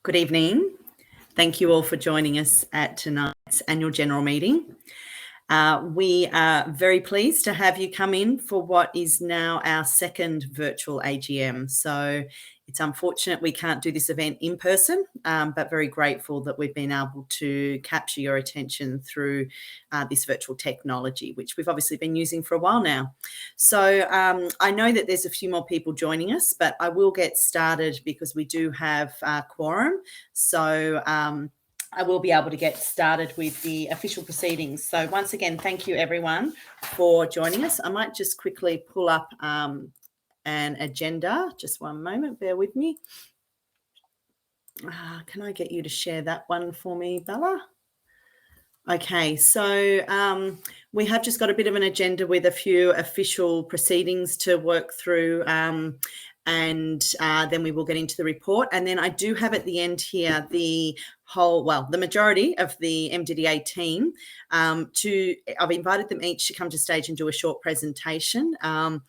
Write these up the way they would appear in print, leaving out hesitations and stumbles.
Good evening. Thank you all for joining us at tonight's annual general meeting. We are very pleased to have you come in for what is now our second virtual AGM. So it's unfortunate we can't do this event in person, but very grateful that we've been able to capture your attention through this virtual technology, which we've obviously been using for a while now. So I know that there's a few more people joining us, but I will get started because we do have quorum. So I will be able to get started with the official proceedings. So once again, thank you everyone for joining us. I might just quickly pull up an agenda. Just one moment, bear with me. Can I get you to share that one for me, Bella? Okay, so we have just got a bit of an agenda with a few official proceedings to work through, and then we will get into the report. And then I do have at the end here the majority of the Mdda team. I've invited them each to come to stage and do a short presentation. I'm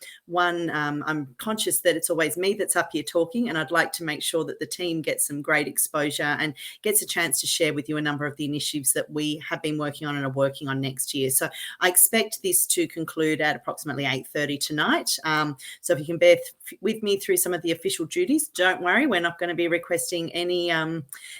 conscious that it's always me that's up here talking, and I'd like to make sure that the team gets some great exposure and gets a chance to share with you a number of the initiatives that we have been working on and are working on next year. So I expect this to conclude at approximately 8:30 tonight. So if you can bear with me through some of the official duties, don't worry, we're not going to be requesting any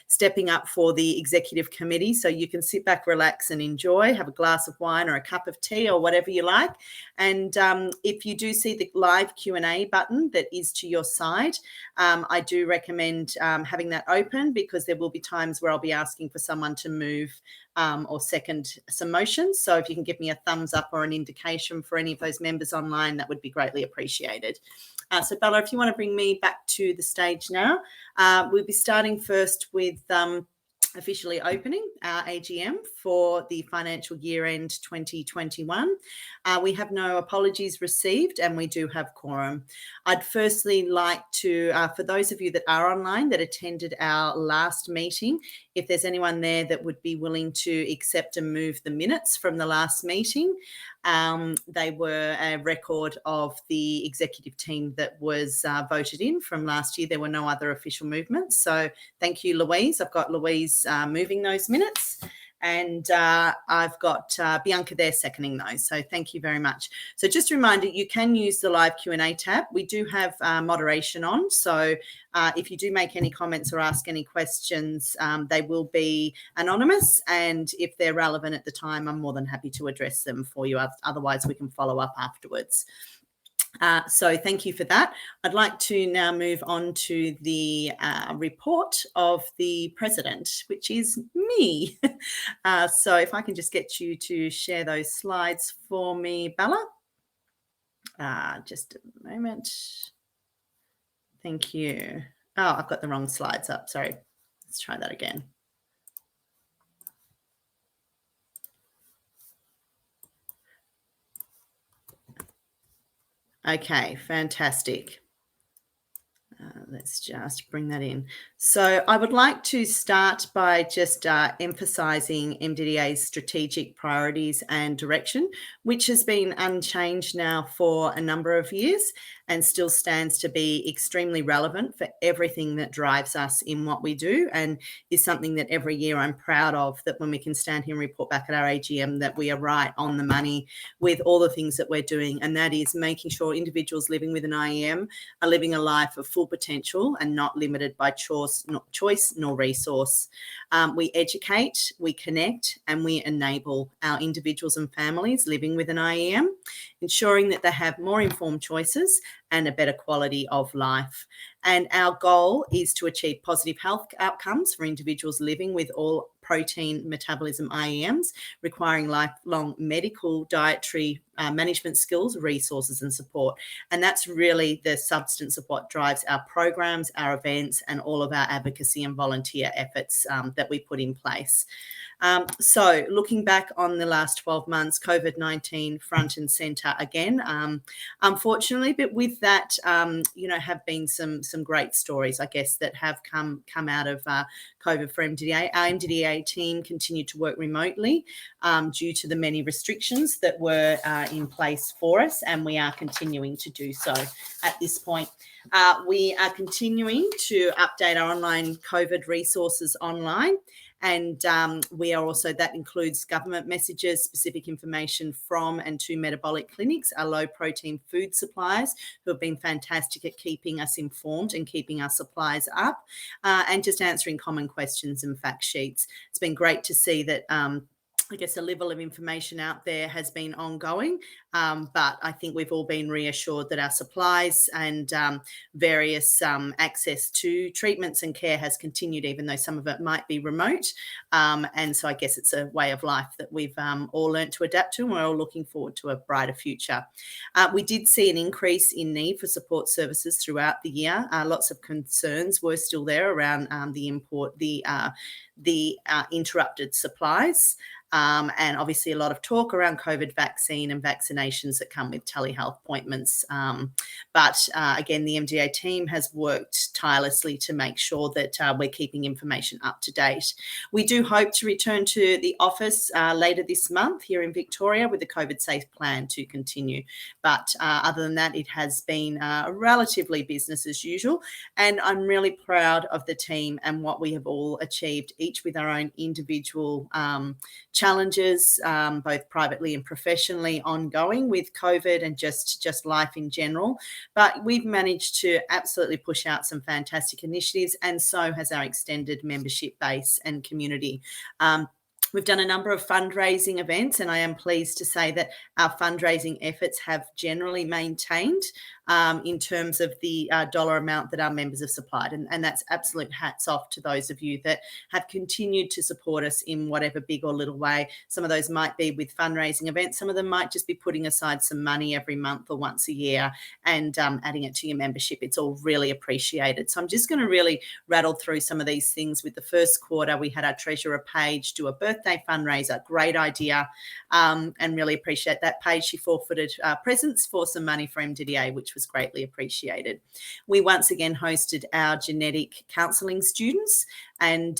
stepping up for the executive committee. So you can sit back, relax and enjoy, have a glass of wine or a cup of tea or whatever you like. And if you do see the live Q&A button that is to your side, I do recommend having that open, because there will be times where I'll be asking for someone to move or second some motions. So if you can give me a thumbs up or an indication for any of those members online, that would be greatly appreciated. So Bella, if you want to bring me back to the stage now, we'll be starting first with officially opening our AGM for the financial year end 2021. We have no apologies received, and we do have quorum. I'd firstly like to, for those of you that are online that attended our last meeting, if there's anyone there that would be willing to accept and move the minutes from the last meeting. They were a record of the executive team that was voted in from last year. There were no other official movements. So thank you, Louise. I've got Louise moving those minutes, and I've got Bianca there seconding those. So thank you very much. So just a reminder, you can use the live Q&A tab. We do have moderation on. So if you do make any comments or ask any questions, they will be anonymous. And if they're relevant at the time, I'm more than happy to address them for you. Otherwise, we can follow up afterwards. So thank you for that. I'd like to now move on to the report of the president, which is me. So if I can just get you to share those slides for me, Bella. Just a moment. Thank you. Oh, I've got the wrong slides up. Sorry. Let's try that again. Okay, fantastic. Let's just bring that in. So I would like to start by just emphasising Mdda's strategic priorities and direction, which has been unchanged now for a number of years and still stands to be extremely relevant for everything that drives us in what we do, and is something that every year I'm proud of, that when we can stand here and report back at our AGM that we are right on the money with all the things that we're doing, and that is making sure individuals living with an IEM are living a life of full potential and not limited by choice nor resource. We educate, we connect, and we enable our individuals and families living with an IEM, ensuring that they have more informed choices and a better quality of life. And our goal is to achieve positive health outcomes for individuals living with all protein metabolism IEMs, requiring lifelong medical, dietary management skills, resources and support. And that's really the substance of what drives our programs, our events, and all of our advocacy and volunteer efforts that we put in place. So looking back on the last 12 months, COVID-19 front and centre again, unfortunately, but with that, have been some great stories, I guess, that have come out of COVID for Mdda. Our Mdda team continued to work remotely due to the many restrictions that were in place for us, and we are continuing to do so at this point. We are continuing to update our online COVID resources online. And we are also, that includes government messages, specific information from and to metabolic clinics, our low protein food suppliers who have been fantastic at keeping us informed and keeping our supplies up, and just answering common questions and fact sheets. It's been great to see that I guess the level of information out there has been ongoing, but I think we've all been reassured that our supplies and various access to treatments and care has continued, even though some of it might be remote. And so I guess it's a way of life that we've all learned to adapt to, and we're all looking forward to a brighter future. We did see an increase in need for support services throughout the year. Lots of concerns were still there around the interrupted supplies. And obviously a lot of talk around COVID vaccine and vaccinations that come with telehealth appointments. But again, the Mdda team has worked tirelessly to make sure that we're keeping information up to date. We do hope to return to the office later this month here in Victoria with a COVID safe plan to continue. But other than that, it has been relatively business as usual. And I'm really proud of the team and what we have all achieved, each with our own individual challenges, both privately and professionally, ongoing with COVID and just life in general. But we've managed to absolutely push out some fantastic initiatives, and so has our extended membership base and community. We've done a number of fundraising events, and I am pleased to say that our fundraising efforts have generally maintained in terms of the dollar amount that our members have supplied. And that's absolute hats off to those of you that have continued to support us in whatever big or little way. Some of those might be with fundraising events. Some of them might just be putting aside some money every month or once a year and adding it to your membership. It's all really appreciated. So I'm just going to really rattle through some of these things. With the first quarter, we had our treasurer Paige do a birthday fundraiser. Great idea, and really appreciate that. Paige, she forfeited presents for some money for Mdda, which was greatly appreciated. We once again hosted our genetic counselling students, and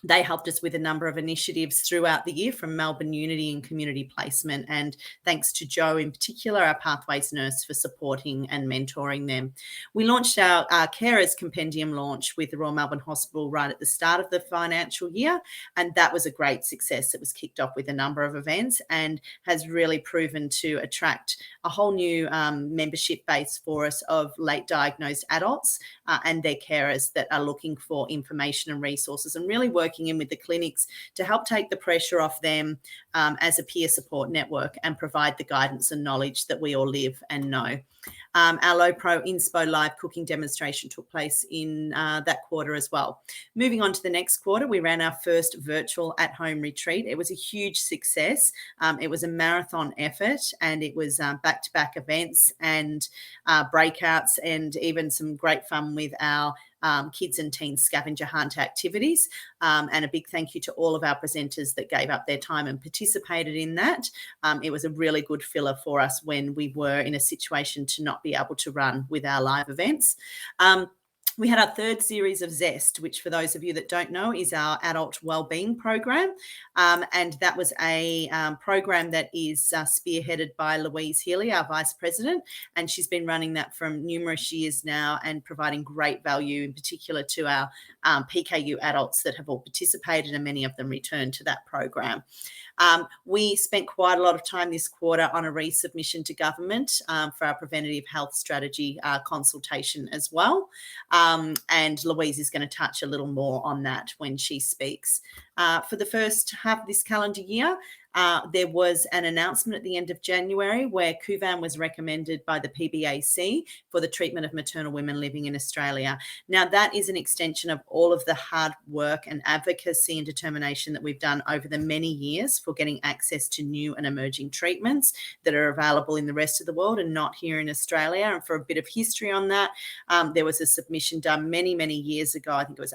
they helped us with a number of initiatives throughout the year, from Melbourne Unity and community placement. And thanks to Jo in particular, our Pathways nurse, for supporting and mentoring them. We launched our Carers Compendium launch with the Royal Melbourne Hospital right at the start of the financial year. And that was a great success. It was kicked off with a number of events and has really proven to attract a whole new membership base for us of late diagnosed adults and their carers that are looking for information and resources, and really working in with the clinics to help take the pressure off them as a peer support network and provide the guidance and knowledge that we all live and know. Our Low Pro Inspo live cooking demonstration took place in that quarter as well. Moving on to the next quarter, we ran our first virtual at-home retreat. It was a huge success. It was a marathon effort, and it was back-to-back events and breakouts, and even some great fun with our kids and teens scavenger hunt activities. And a big thank you to all of our presenters that gave up their time and participated in that. It was a really good filler for us when we were in a situation to not be able to run with our live events. We had our third series of Zest, which, for those of you that don't know, is our adult wellbeing program. And that was a program that is spearheaded by Louise Healy, our Vice President. And she's been running that for numerous years now and providing great value, in particular to our PKU adults that have all participated, and many of them returned to that program. We spent quite a lot of time this quarter on a resubmission to government for our preventative health strategy consultation as well. And Louise is going to touch a little more on that when she speaks. For the first half of this calendar year, there was an announcement at the end of January where Kuvan was recommended by the PBAC for the treatment of maternal women living in Australia. Now, that is an extension of all of the hard work and advocacy and determination that we've done over the many years for getting access to new and emerging treatments that are available in the rest of the world and not here in Australia. And for a bit of history on that, there was a submission done many, many years ago. I think it was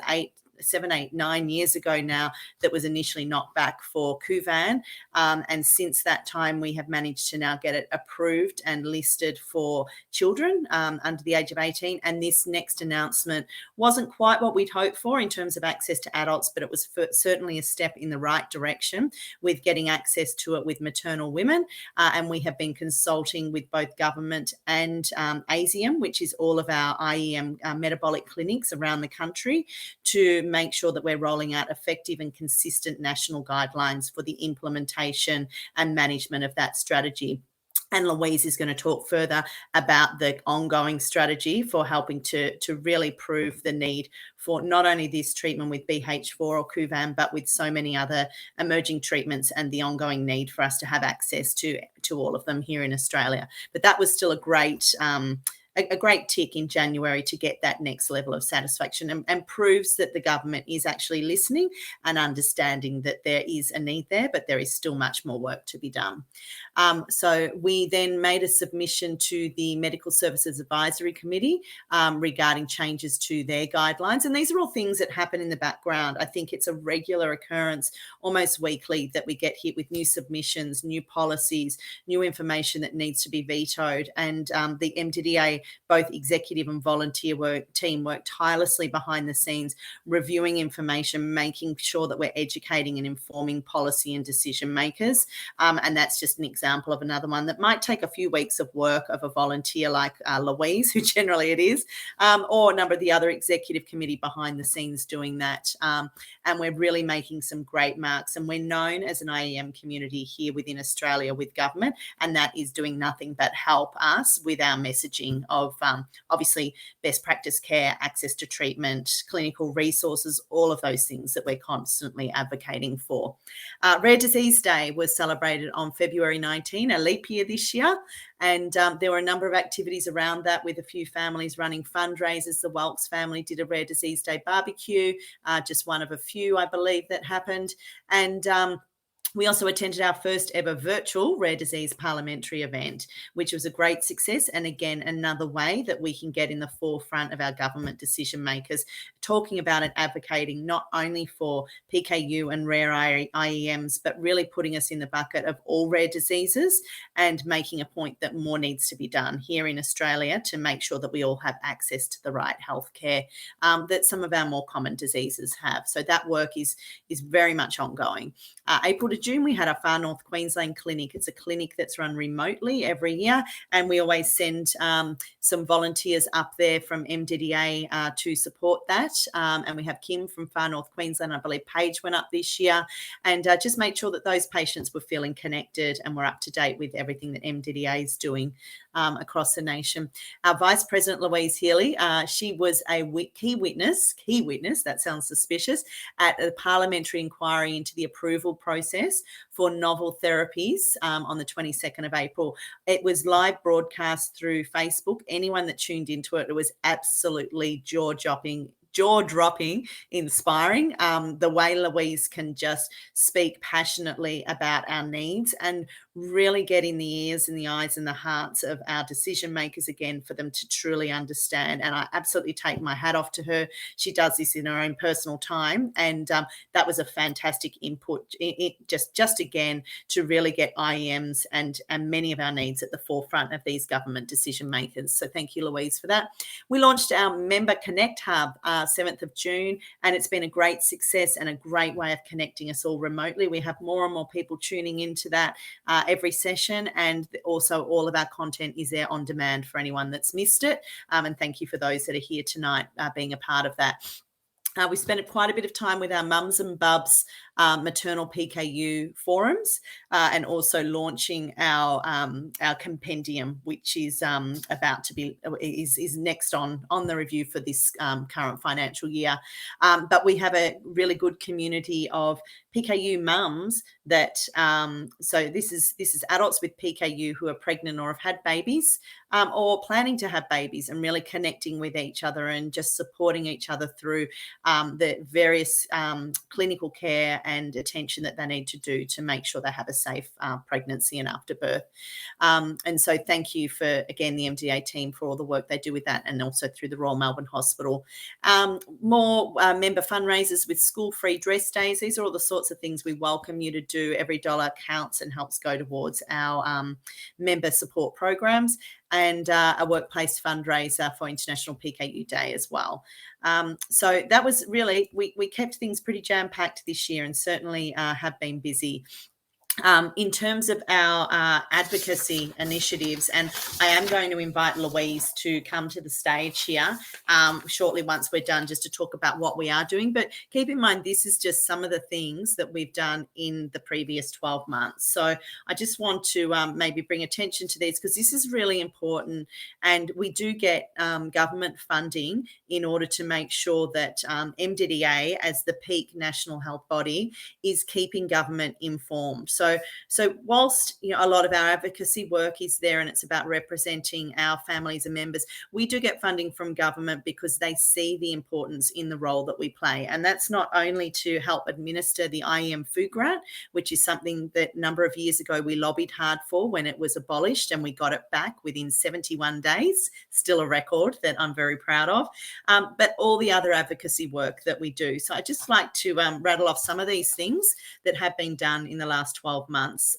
7, 8, 9 years ago now that was initially knocked back for Kuvan. And since that time, we have managed to now get it approved and listed for children under the age of 18. And this next announcement wasn't quite what we'd hoped for in terms of access to adults, but it was certainly a step in the right direction with getting access to it with maternal women. And we have been consulting with both government and ASIAM, which is all of our IEM metabolic clinics around the country, to make sure that we're rolling out effective and consistent national guidelines for the implementation and management of that strategy. And Louise is going to talk further about the ongoing strategy for helping to really prove the need for not only this treatment with BH4 or Kuvan, but with so many other emerging treatments, and the ongoing need for us to have access to all of them here in Australia. But that was still a great tick in January to get that next level of satisfaction, and proves that the government is actually listening and understanding that there is a need there, but there is still much more work to be done. So we then made a submission to the Medical Services Advisory Committee regarding changes to their guidelines. And these are all things that happen in the background. I think it's a regular occurrence, almost weekly, that we get hit with new submissions, new policies, new information that needs to be vetoed. And the Mdda, both executive and volunteer team work tirelessly behind the scenes, reviewing information, making sure that we're educating and informing policy and decision makers. And that's just an example of another one that might take a few weeks of work of a volunteer like Louise, who generally it is, or a number of the other executive committee behind the scenes doing that. And we're really making some great marks. And we're known as an IEM community here within Australia with government, and that is doing nothing but help us with our messaging of obviously best practice care, access to treatment, clinical resources, all of those things that we're constantly advocating for. Rare Disease Day was celebrated on February 19, a leap year this year. And there were a number of activities around that, with a few families running fundraisers. The Welks family did a Rare Disease Day barbecue, just one of a few, I believe, that happened. And we also attended our first ever virtual rare disease parliamentary event, which was a great success. And again, another way that we can get in the forefront of our government decision makers, talking about and advocating not only for PKU and rare IEMs, but really putting us in the bucket of all rare diseases, and making a point that more needs to be done here in Australia to make sure that we all have access to the right healthcare that some of our more common diseases have. So that work is very much ongoing. April to June, we had our Far North Queensland clinic. It's a clinic that's run remotely every year, and we always send some volunteers up there from Mdda to support that. And we have Kim from Far North Queensland. I believe Paige went up this year, and just make sure that those patients were feeling connected and were up to date with everything that Mdda is doing across the nation. Our Vice President, Louise Healy, she was a key witness, that sounds suspicious, at a parliamentary inquiry into the approval process for novel therapies on the 22nd of April. It was live broadcast through Facebook. Anyone that tuned into it, it was absolutely jaw-dropping, inspiring. The way Louise can just speak passionately about our needs and really get in the ears and the eyes and the hearts of our decision makers again, for them to truly understand. And I absolutely take my hat off to her. She does this in her own personal time, and that was a fantastic input. Just again to really get IEMs and many of our needs at the forefront of these government decision makers. So thank you, Louise, for that. We launched our Member Connect Hub 7th of June, and it's been a great success and a great way of connecting us all remotely. We have more and more people tuning into that every session, and also all of our content is there on demand for anyone that's missed it. And thank you for those that are here tonight being a part of that. We spent quite a bit of time with our Mums and Bubs maternal PKU forums, and also launching our compendium, which is about to be is next on the review for this current financial year. But we have a really good community of PKU mums that so this is adults with PKU who are pregnant or have had babies, or planning to have babies, and really connecting with each other and just supporting each other through the various clinical care and attention that they need to do to make sure they have a safe pregnancy and after birth. And so thank you for, again, the Mdda team for all the work they do with that, and also through the Royal Melbourne Hospital. More member fundraisers with school-free dress days. These are all the sorts of things we welcome you to do. Every dollar counts and helps go towards our member support programs, and a workplace fundraiser for International PKU Day as well. So that was really, we kept things pretty jam-packed this year, and certainly have been busy. In terms of our advocacy initiatives, and I am going to invite Louise to come to the stage here shortly once we're done, just to talk about what we are doing. But keep in mind, this is just some of the things that we've done in the previous 12 months. So I just want to maybe bring attention to these, because this is really important, and we do get government funding in order to make sure that Mdda, as the peak national health body, is keeping government informed. So whilst a lot of our advocacy work is there and it's about representing our families and members, we do get funding from government because they see the importance in the role that we play. And that's not only to help administer the IEM food grant, which is something that a number of years ago we lobbied hard for when it was abolished, and we got it back within 71 days, still a record that I'm very proud of, but all the other advocacy work that we do. So I'd just like to rattle off some of these things that have been done in the last 12 months.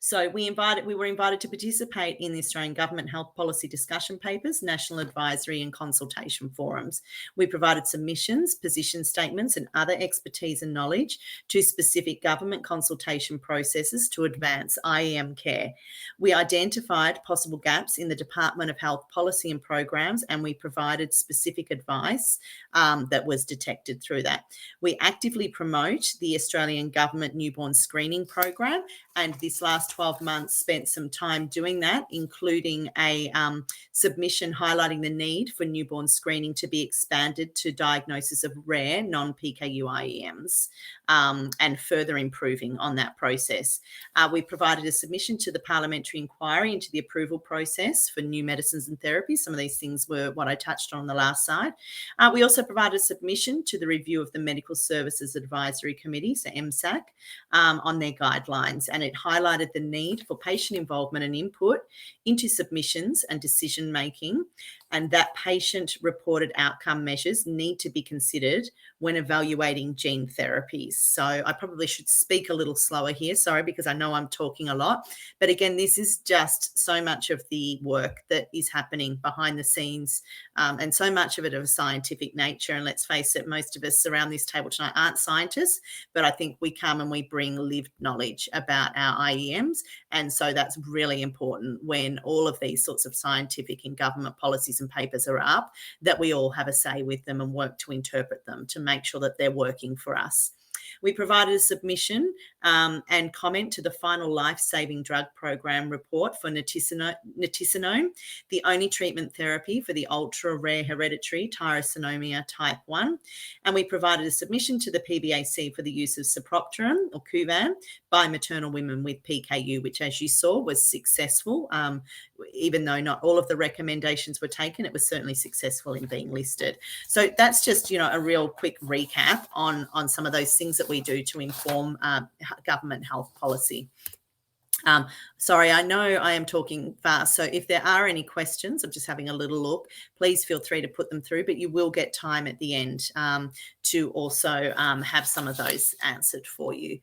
So we were invited to participate in the Australian Government Health Policy discussion papers, national advisory and consultation forums. We provided submissions, position statements and other expertise and knowledge to specific government consultation processes to advance IEM care. We identified possible gaps in the Department of Health Policy and programs, and we provided specific advice that was detected through that. We actively promote the Australian Government Newborn Screening Program, and this last 12 months spent some time doing that, including a submission highlighting the need for newborn screening to be expanded to diagnosis of rare non-PKU IEMs, and further improving on that process. We provided a submission to the parliamentary inquiry into the approval process for new medicines and therapies. Some of these things were what I touched on the last slide. We also provided a submission to the review of the Medical Services Advisory Committee, so MSAC, on their guidelines, and it highlighted the need for patient involvement and input into submissions and decision making, and that patient reported outcome measures need to be considered when evaluating gene therapies. So I probably should speak a little slower here, sorry, because I know I'm talking a lot. But again, this is just so much of the work that is happening behind the scenes, and so much of it of a scientific nature. And let's face it, most of us around this table tonight aren't scientists, but I think we come and we bring lived knowledge about our IEMs. And so that's really important when all of these sorts of scientific and government policies and papers are up, that we all have a say with them and work to interpret them to make sure that they're working for us. We provided a submission and comment to the final life-saving drug program report for nitisinone, the only treatment therapy for the ultra-rare hereditary tyrosinemia type 1. And we provided a submission to the PBAC for the use of Sapropterin or Kuvan by maternal women with PKU, which, as you saw, was successful. Even though not all of the recommendations were taken, it was certainly successful in being listed. So that's just, a real quick recap on some of those things that we do to inform government health policy. Sorry, I know I am talking fast, so if there are any questions, I'm just having a little look, please feel free to put them through, but you will get time at the end to also have some of those answered for you.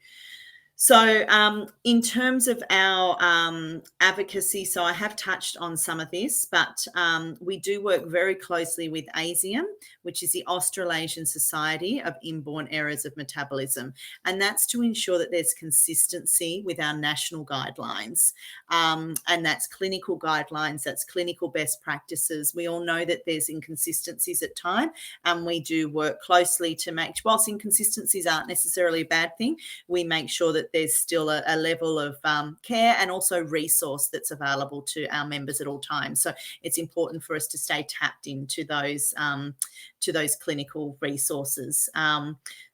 So in terms of our advocacy, so I have touched on some of this, but we do work very closely with ASIAM, which is the Australasian Society of Inborn Errors of Metabolism. And that's to ensure that there's consistency with our national guidelines. And that's clinical guidelines, that's clinical best practices. We all know that there's inconsistencies at time, and we do work closely to make, whilst inconsistencies aren't necessarily a bad thing, we make sure that that there's still a level of care and also resource that's available to our members at all times. So it's important for us to stay tapped into those clinical resources.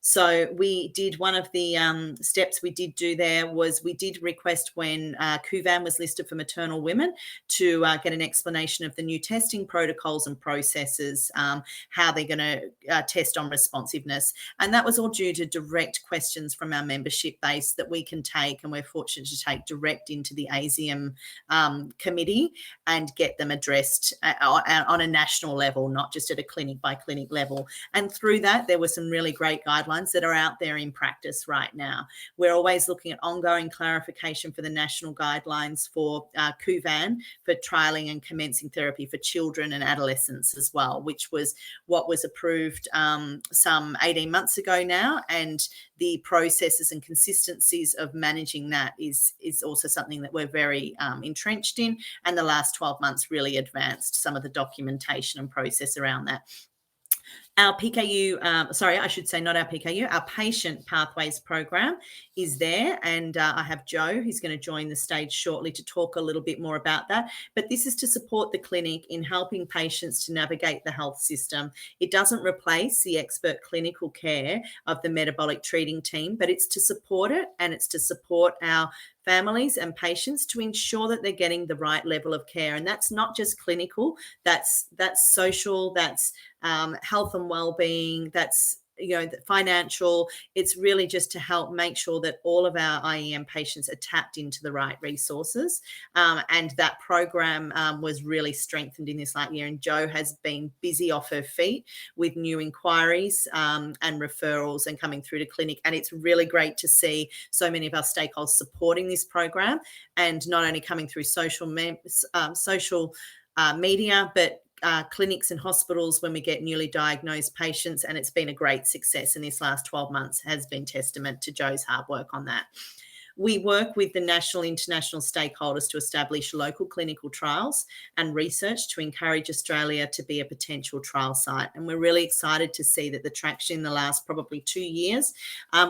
So we did, one of the steps we did do there was we did request, when Kuvan was listed for maternal women, to get an explanation of the new testing protocols and processes, how they're going to test on responsiveness. And that was all due to direct questions from our membership base that we can take, and we're fortunate to take direct into the ASIAM committee and get them addressed on a national level, not just at a clinic by clinic level. And through that, there were some really great guidelines that are out there in practice right now. We're always looking at ongoing clarification for the national guidelines for Kuvan, for trialling and commencing therapy for children and adolescents as well, which was what was approved some 18 months ago now. And the processes and consistencies of managing that is also something that we're very entrenched in. And the last 12 months really advanced some of the documentation and process around that. Our PKU, sorry, I should say not our PKU, our Patient Pathways program is there. And I have Joe, who's going to join the stage shortly to talk a little bit more about that. But this is to support the clinic in helping patients to navigate the health system. It doesn't replace the expert clinical care of the metabolic treating team, but it's to support it, and it's to support our families and patients to ensure that they're getting the right level of care. And that's not just clinical, that's social, that's health and well-being, that's financial. It's really just to help make sure that all of our IEM patients are tapped into the right resources. And that program was really strengthened in this last year. And Jo has been busy off her feet with new inquiries and referrals and coming through to clinic. And it's really great to see so many of our stakeholders supporting this program, and not only coming through social media, but clinics and hospitals when we get newly diagnosed patients. And it's been a great success in this last 12 months, has been testament to Jo's hard work on that. We work with the national, international stakeholders to establish local clinical trials and research to encourage Australia to be a potential trial site. And we're really excited to see that the traction in the last probably 2 years,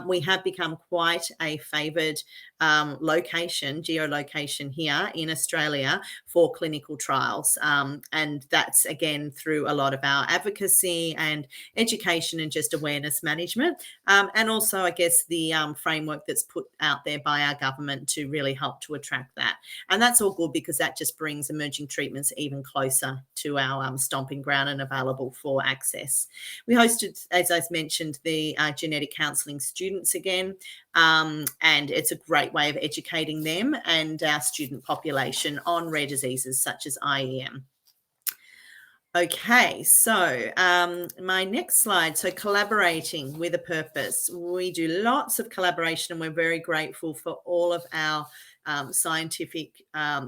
we have become quite a favoured geolocation here in Australia for clinical trials. And that's, again, through a lot of our advocacy and education and just awareness management. And also, I guess, the framework that's put out there by our government to really help to attract that. And that's all good, because that just brings emerging treatments even closer to our stomping ground and available for access. We hosted, as I mentioned, the genetic counselling students again. And it's a great way of educating them and our student population on rare diseases such as IEM. Okay, so my next slide. So collaborating with a purpose. We do lots of collaboration, and we're very grateful for all of our scientific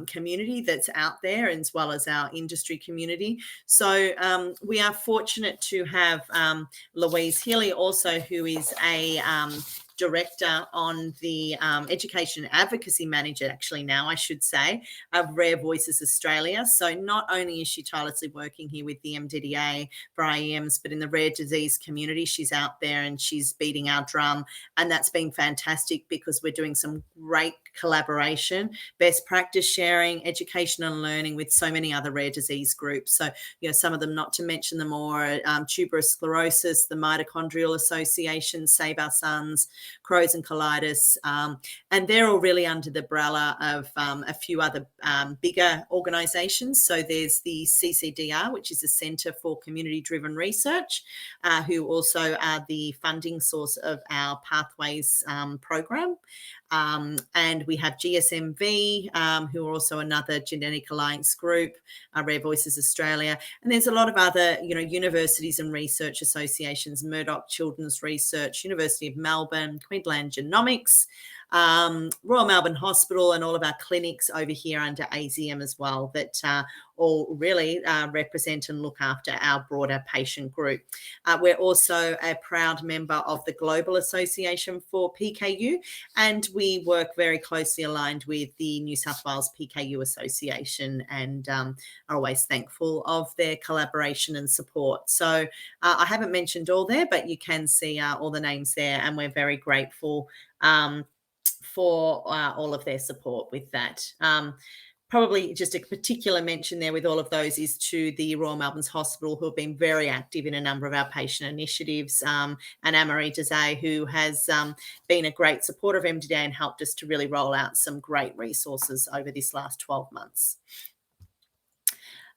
community that's out there, as well as our industry community. So we are fortunate to have Louise Healy also, who is a director on the education advocacy manager, actually now I should say, of Rare Voices Australia. So not only is she tirelessly working here with the Mdda for IEMs, but in the rare disease community, she's out there and she's beating our drum. And that's been fantastic, because we're doing some great collaboration, best practice sharing, education and learning with so many other rare disease groups. So, some of them, not to mention them all, tuberous sclerosis, the Mitochondrial Association, Save Our Sons, Crohn's and colitis, and they're all really under the umbrella of a few other bigger organisations. So there's the CCDR, which is a Centre for Community-Driven Research, who also are the funding source of our Pathways program. And we have GSMV, who are also another genetic alliance group, Rare Voices Australia. And there's a lot of other, universities and research associations, Murdoch Children's Research, University of Melbourne, Queensland Genomics, Royal Melbourne Hospital, and all of our clinics over here under ASIAM as well, that all really represent and look after our broader patient group. We're also a proud member of the Global Association for PKU, and we work very closely aligned with the New South Wales PKU Association, and are always thankful of their collaboration and support. So I haven't mentioned all there, but you can see all the names there, and we're very grateful for all of their support with that. Probably just a particular mention there with all of those is to the Royal Melbourne's Hospital, who have been very active in a number of our patient initiatives, and Anne-Marie Desay, who has been a great supporter of Mdda and helped us to really roll out some great resources over this last 12 months.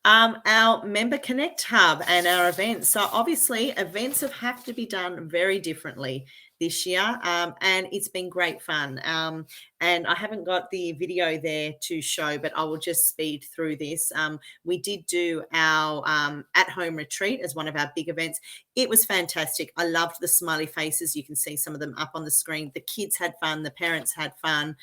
Our Member Connect Hub and our events. So obviously events have to be done very differently this year, and it's been great fun. And I haven't got the video there to show, but I will just speed through this. We did do our at-home retreat as one of our big events. It was fantastic. I loved the smiley faces. You can see some of them up on the screen. The kids had fun. The parents had fun.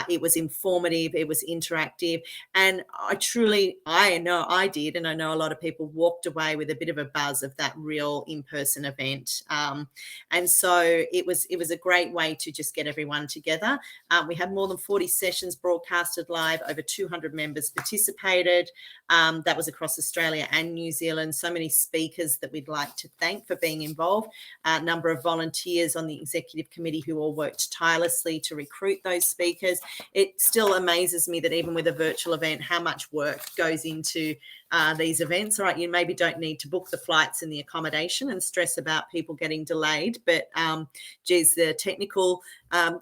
It was informative. It was interactive. And I know I did, and I know a lot of people walked away with a bit of a buzz of that real in-person event. And so it was a great way to just get everyone together. We had more than 40 sessions broadcasted live. Over 200 members participated. That was across Australia and New Zealand. So many speakers that we'd like to thank for being involved. A number of volunteers on the executive committee who all worked tirelessly to recruit those speakers. It still amazes me that even with a virtual event, how much work goes into these events. All right, you maybe don't need to book the flights and the accommodation and stress about people getting delayed, but geez, the technical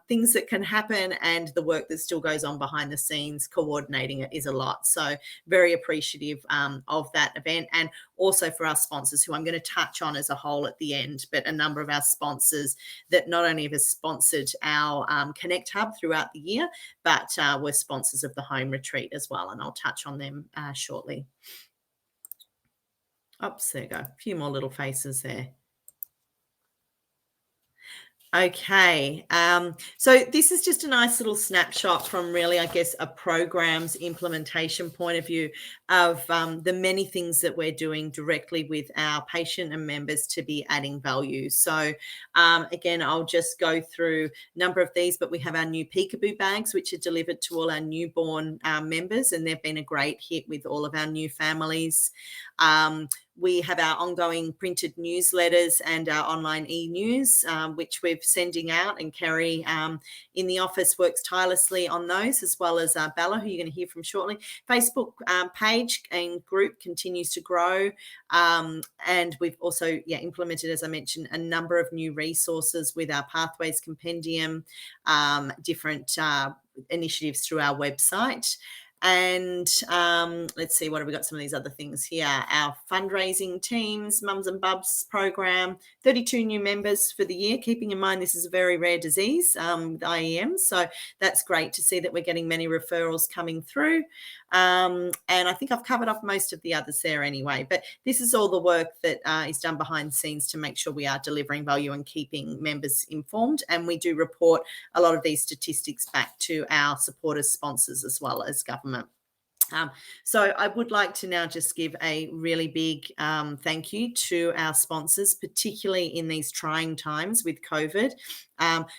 things that can happen and the work that still goes on behind the scenes coordinating it is a lot. So very appreciative of that event, and also for our sponsors, who I'm going to touch on as a whole at the end, but a number of our sponsors that not only have sponsored our Connect Hub throughout the year, but were sponsors of the home retreat as well, and I'll touch on them shortly. Oops, there you go. A few more little faces there. Okay, so this is just a nice little snapshot from really, I guess, a program's implementation point of view of the many things that we're doing directly with our patient and members to be adding value. So again, I'll just go through a number of these, but we have our new peekaboo bags, which are delivered to all our newborn members, and they've been a great hit with all of our new families. We have our ongoing printed newsletters and our online e-news, which we're sending out, and Kerry in the office works tirelessly on those, as well as Bella, who you're going to hear from shortly. Facebook page and group continues to grow. And we've also implemented, as I mentioned, a number of new resources with our Pathways Compendium, different initiatives through our website. And let's see, what have we got? Some of these other things here. Our fundraising teams, Mums and Bubs program, 32 new members for the year, keeping in mind this is a very rare disease with IEM. So that's great to see that we're getting many referrals coming through. And I think I've covered off most of the others there anyway. But this is all the work that is done behind the scenes to make sure we are delivering value and keeping members informed. And we do report a lot of these statistics back to our supporters, sponsors, as well as government. So I would like to now just give a really big thank you to our sponsors, particularly in these trying times with COVID,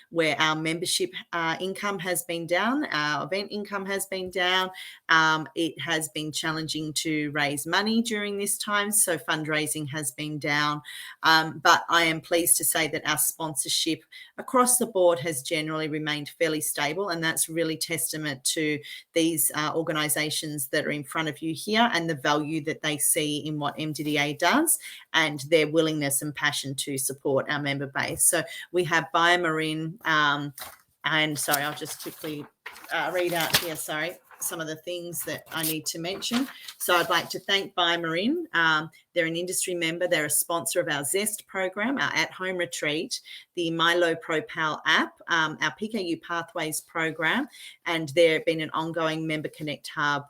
where our membership income has been down, our event income has been down. It has been challenging to raise money during this time, so fundraising has been down. But I am pleased to say that our sponsorship across the board has generally remained fairly stable, and that's really testament to these organisations that are in front of you here and the value that they see in what Mdda does and their willingness and passion to support our member base. So we have Biomarin, and sorry, I'll just quickly read out here, some of the things that I need to mention. So I'd like to thank Biomarin. They're an industry member. They're a sponsor of our Zest program, our at-home retreat, the Milo ProPal app, our PKU Pathways program, and they've been an ongoing Member Connect Hub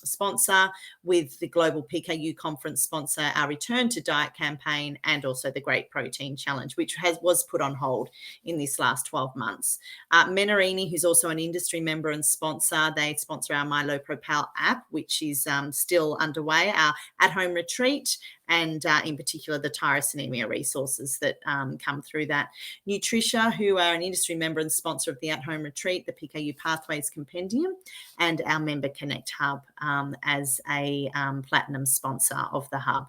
sponsor with the Global PKU Conference sponsor, our Return to Diet campaign, and also the Great Protein Challenge, which was put on hold in this last 12 months. Menarini, who's also an industry member and sponsor, they sponsor our Milo ProPal app, which is still underway, our at-home retreat, Retreat, and in particular the tyrosinemia resources that come through that. Nutricia, who are an industry member and sponsor of the At-Home Retreat, the PKU Pathways Compendium, and our Member Connect Hub as a platinum sponsor of the hub.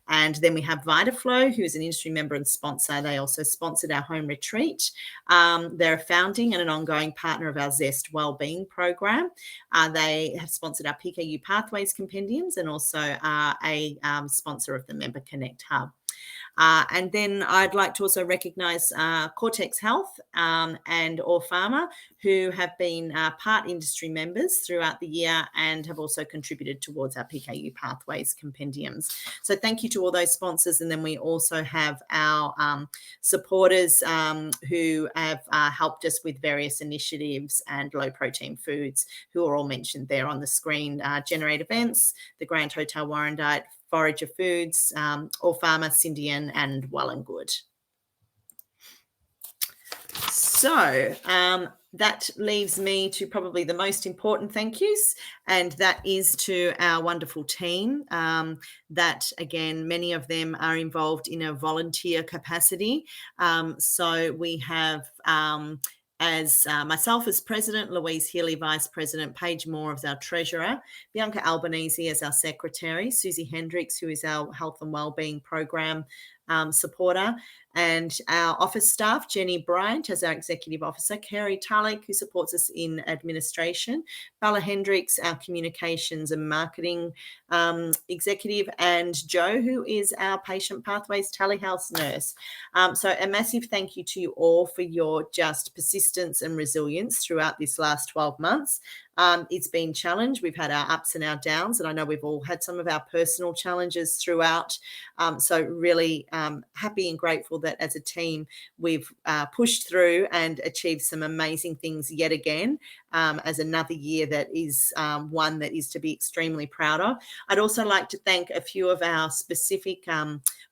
And then we have VitaFlow, who is an industry member and sponsor. They also sponsored our home retreat. They're a founding and an ongoing partner of our Zest Wellbeing program. They have sponsored our PKU Pathways Compendiums and also are a sponsor of the Member Connect Hub. And then I'd like to also recognise Cortex Health and Or Pharma, who have been part industry members throughout the year and have also contributed towards our PKU Pathways Compendiums. So thank you to all those sponsors. And then we also have our supporters who have helped us with various initiatives and low protein foods, who are all mentioned there on the screen. Generate Events, the Grand Hotel Warrandyte, Forager Foods, Or Pharma, Syndian, and Well and Good. So that leaves me to probably the most important thank yous, and that is to our wonderful team that, again, many of them are involved in a volunteer capacity. So we have as myself as president, Louise Healy, vice president, Paige Moore as our treasurer, Bianca Albanese as our secretary, Susie Hendricks, who is our health and wellbeing program supporter, and our office staff, Jenny Bryant as our executive officer, Kerry Talik, who supports us in administration, Bella Hendricks, our communications and marketing executive, and Joe, who is our patient pathways telehealth nurse. So a massive thank you to you all for your just persistence and resilience throughout this last 12 months. It's been challenged. We've had our ups and our downs, and I know we've all had some of our personal challenges throughout. So really happy and grateful that as a team we've pushed through and achieved some amazing things yet again as another year that is one that is to be extremely proud of. I'd also like to thank a few of our specific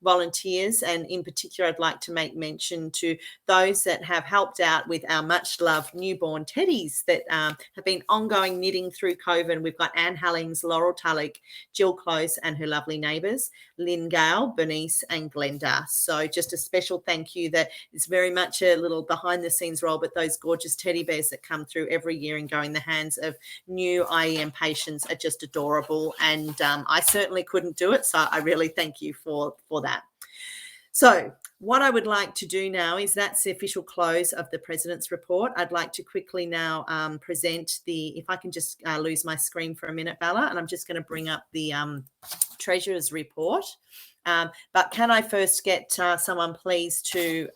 volunteers, and in particular I'd like to make mention to those that have helped out with our much loved newborn teddies that have been ongoing knitting through COVID. We've got Anne Hallings, Laurel Tulloch, Jill Close and her lovely neighbours, Lynn Gale, Bernice and Glenda. So just a special thank you. That is very much a little behind the scenes role, but those gorgeous teddy bears that come through every year and go in the hands of new IEM patients are just adorable, and I certainly couldn't do it, so I really thank you for that. So what I would like to do now is, that's the official close of the President's Report. I'd like to quickly now present if I can just lose my screen for a minute, Bella, and I'm just going to bring up the Treasurer's Report. But can I first get someone please to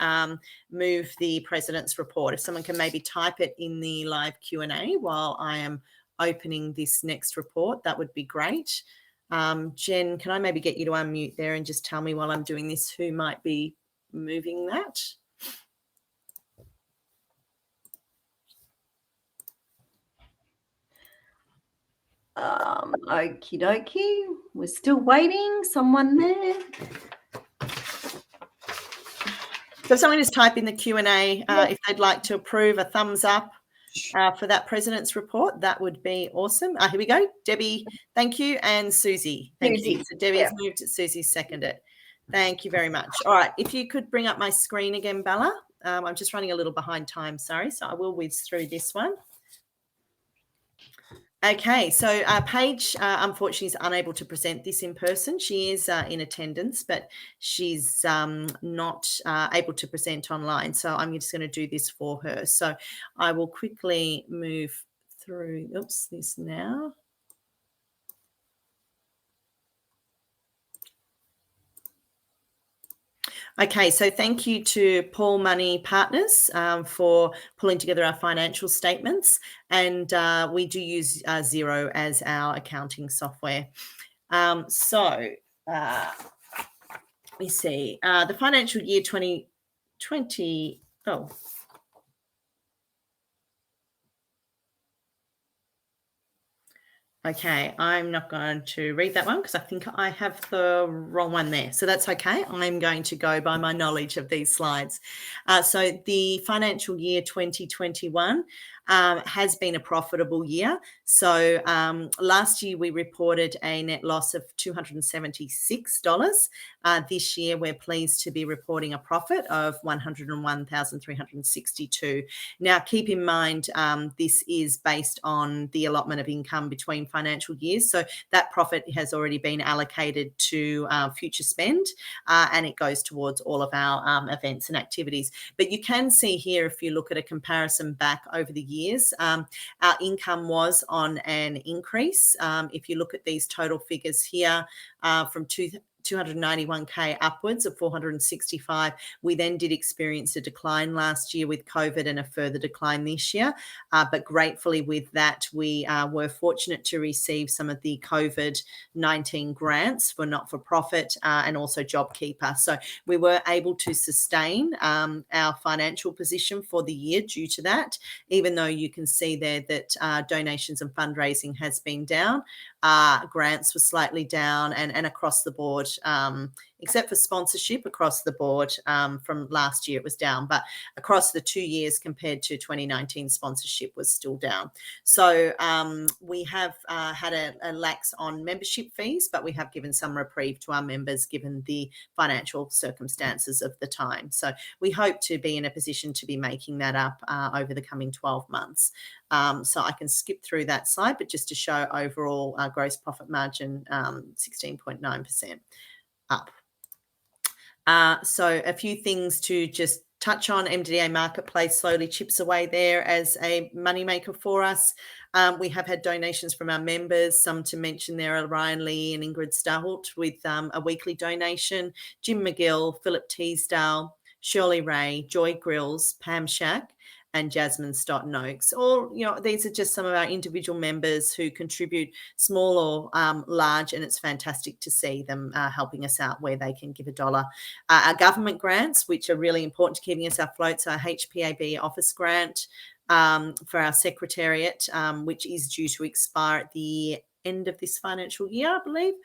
move the President's Report? If someone can maybe type it in the live Q&A while I am opening this next report, that would be great. Jen, can I maybe get you to unmute there and just tell me while I'm doing this who might be moving that? Okie dokie. We're still waiting. Someone there. So if someone just type in the Q&A if they'd like to approve a thumbs up for that President's Report, that would be awesome. Here we go. Debbie, thank you. And Susie, thank you. So Debbie's moved it, Susie's seconded it. Thank you very much. All right, if you could bring up my screen again, Bella. I'm just running a little behind time, sorry. So I will whiz through this one. Okay, so Paige, unfortunately, is unable to present this in person. She is in attendance, but she's not able to present online. So I'm just going to do this for her. So I will quickly move through, this now. Okay, so thank you to Paul Money Partners for pulling together our financial statements, and we do use Xero as our accounting software. Let me see, the financial year 2020, okay, I'm not going to read that one because I think I have the wrong one there. So that's okay. I'm going to go by my knowledge of these slides. So the financial year 2021, has been a profitable year. So last year we reported a net loss of $276. This year we're pleased to be reporting a profit of $101,362. Now, keep in mind, this is based on the allotment of income between financial years. So that profit has already been allocated to future spend, and it goes towards all of our events and activities. But you can see here, if you look at a comparison back over the years, our income was on an increase. If you look at these total figures here, from 291K upwards of 465. We then did experience a decline last year with COVID and a further decline this year. But gratefully with that, we were fortunate to receive some of the COVID-19 grants for not-for-profit and also JobKeeper. So we were able to sustain our financial position for the year due to that, even though you can see there that donations and fundraising has been down. Grants were slightly down, and across the board, except for sponsorship, across the board from last year it was down, but across the 2 years compared to 2019, sponsorship was still down. So we have had a lax on membership fees, but we have given some reprieve to our members given the financial circumstances of the time. So we hope to be in a position to be making that up over the coming 12 months. So I can skip through that slide, but just to show overall gross profit margin, 16.9% up. So a few things to just touch on. Mdda Marketplace slowly chips away there as a moneymaker for us. We have had donations from our members. Some to mention there are Ryan Lee and Ingrid Starholt with a weekly donation, Jim McGill, Philip Teasdale, Shirley Ray, Joy Grills, Pam Shack, and Jasmine Stott and Oaks. All, these are just some of our individual members who contribute small or large, and it's fantastic to see them helping us out where they can give $1. Our government grants, which are really important to keeping us afloat, so our HPAB office grant for our secretariat, which is due to expire at the end of this financial year, I believe.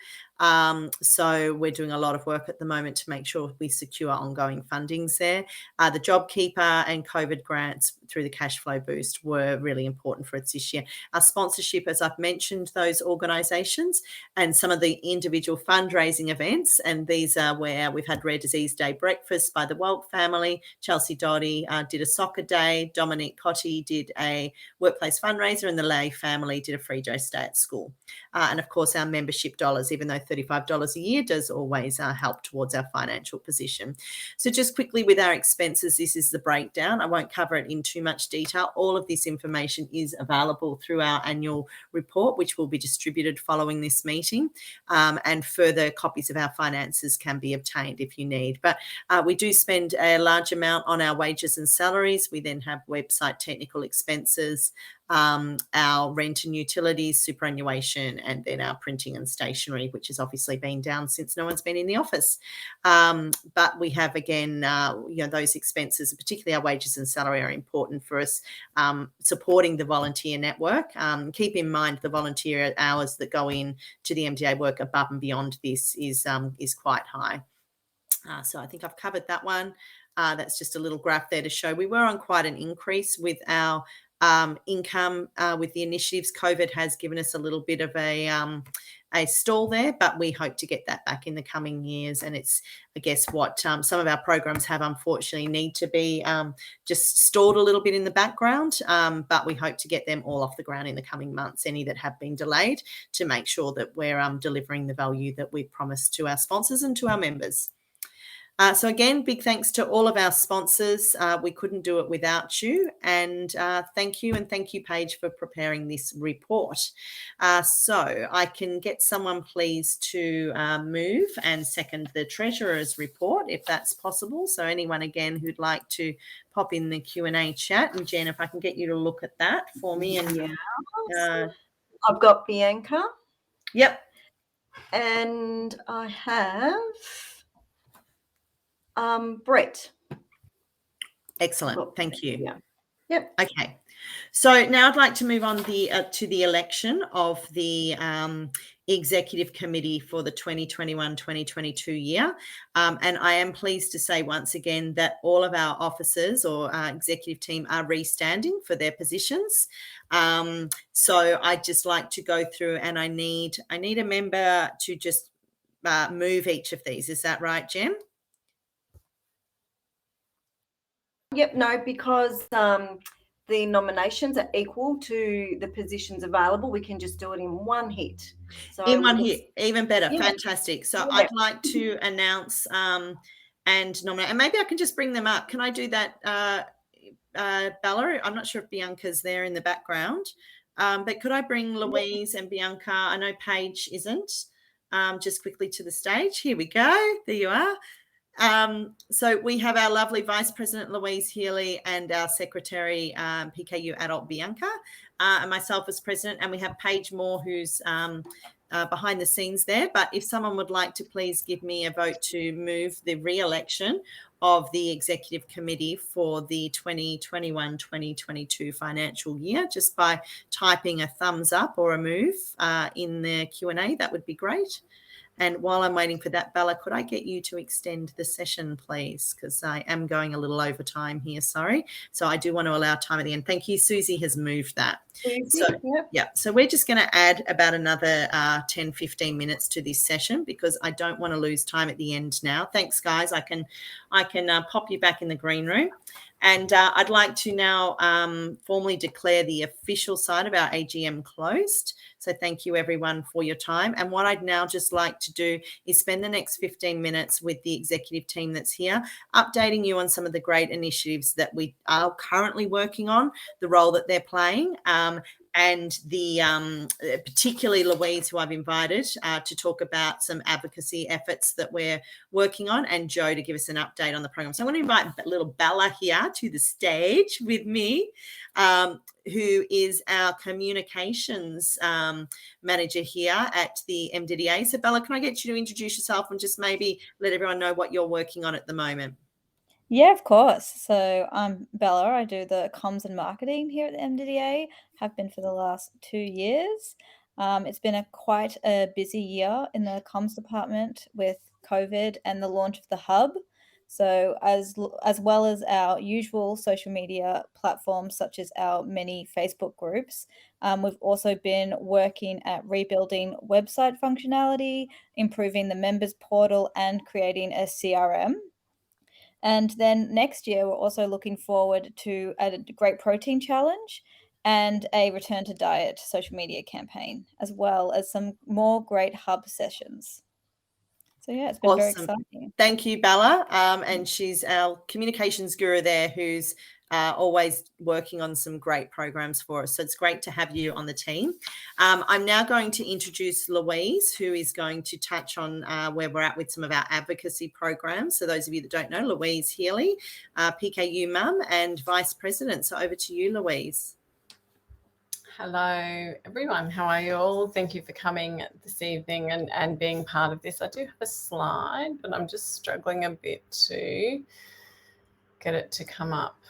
So we're doing a lot of work at the moment to make sure we secure ongoing fundings there. The JobKeeper and COVID grants through the cash flow boost were really important for us this year. Our sponsorship, as I've mentioned, those organisations, and some of the individual fundraising events, and these are where we've had Rare Disease Day breakfast by the Welk family. Chelsea Doddy did a soccer day. Dominique Cotty did a workplace fundraiser, and the Lay family did a free day stay at school. And of course, our membership dollars, even though $35 a year does always help towards our financial position. So just quickly with our expenses, this is the breakdown. I won't cover it in too much detail. All of this information is available through our annual report, which will be distributed following this meeting, and further copies of our finances can be obtained if you need. But we do spend a large amount on our wages and salaries. We then have website technical expenses, our rent and utilities, superannuation, and then our printing and stationery, which has obviously been down since no one's been in the office. But we have, again, those expenses, particularly our wages and salary, are important for us, supporting the volunteer network. Keep in mind the volunteer hours that go in to the Mdda work above and beyond this is quite high. So I think I've covered that one. That's just a little graph there to show we were on quite an increase with our income with the initiatives. COVID has given us a little bit of a stall there, but we hope to get that back in the coming years. And it's, I guess, what some of our programs have unfortunately need to be just stalled a little bit in the background, but we hope to get them all off the ground in the coming months, any that have been delayed, to make sure that we're delivering the value that we've promised to our sponsors and to our members. So again, big thanks to all of our sponsors. We couldn't do it without you. And thank you. And thank you, Paige, for preparing this report. So I can get someone, please, to move and second the Treasurer's report, if that's possible. So anyone, again, who'd like to pop in the Q&A chat. And Jen, if I can get you to look at that for me. And yeah. I've got Bianca. Yep. And I have Brett. Excellent. Thank you. Yeah. Yep. Okay. So now I'd like to move on to the election of the executive committee for the 2021-2022 year. And I am pleased to say once again that all of our officers or our executive team are restanding for their positions. So I'd just like to go through, and I need a member to just move each of these. Is that right, Jem? Yep, no, because the nominations are equal to the positions available. We can just do it in one hit. So in one hit, even better. Yeah. Fantastic. So Yeah. I'd like to announce and nominate, and maybe I can just bring them up. Can I do that, Bella? I'm not sure if Bianca's there in the background, but could I bring Louise and Bianca? I know Paige isn't. Just quickly to the stage. Here we go. There you are. So we have our lovely Vice President Louise Healy and our Secretary PKU Adult Bianca, and myself as President, and we have Paige Moore who's behind the scenes there. But if someone would like to please give me a vote to move the re-election of the Executive Committee for the 2021-2022 financial year, just by typing a thumbs up or a move in the Q&A, that would be great. And while I'm waiting for that, Bella, could I get you to extend the session, please? Because I am going a little over time here, sorry. So I do want to allow time at the end. Thank you. Susie has moved that. So we're just going to add about another 10, 15 minutes to this session because I don't want to lose time at the end now. Thanks, guys. I can pop you back in the green room. And I'd like to now formally declare the official side of our AGM closed. So thank you, everyone, for your time. And what I'd now just like to do is spend the next 15 minutes with the executive team that's here, updating you on some of the great initiatives that we are currently working on, the role that they're playing, and the particularly Louise, who I've invited to talk about some advocacy efforts that we're working on, and Joe to give us an update on the program. So I'm going to invite little Bella here to the stage with me, who is our communications manager here at the Mdda. So Bella, can I get you to introduce yourself and just maybe let everyone know what you're working on at the moment? Yeah, of course. So I'm Bella. I do the comms and marketing here at the Mdda. Have been for the last 2 years. It's been quite a busy year in the comms department with COVID and the launch of the hub. So as well as our usual social media platforms, such as our many Facebook groups, we've also been working at rebuilding website functionality, improving the members portal, and creating a CRM. And then next year, we're also looking forward to a Great Protein Challenge and a Return to Diet social media campaign, as well as some more great hub sessions. So yeah, it's been very exciting. Thank you, Bella. And she's our communications guru there who's always working on some great programs for us. So it's great to have you on the team. I'm now going to introduce Louise, who is going to touch on where we're at with some of our advocacy programs. So those of you that don't know, Louise Healy, PKU Mum and Vice President. So over to you, Louise. Hello, everyone. How are you all? Thank you for coming this evening and being part of this. I do have a slide, but I'm just struggling a bit to get it to come up.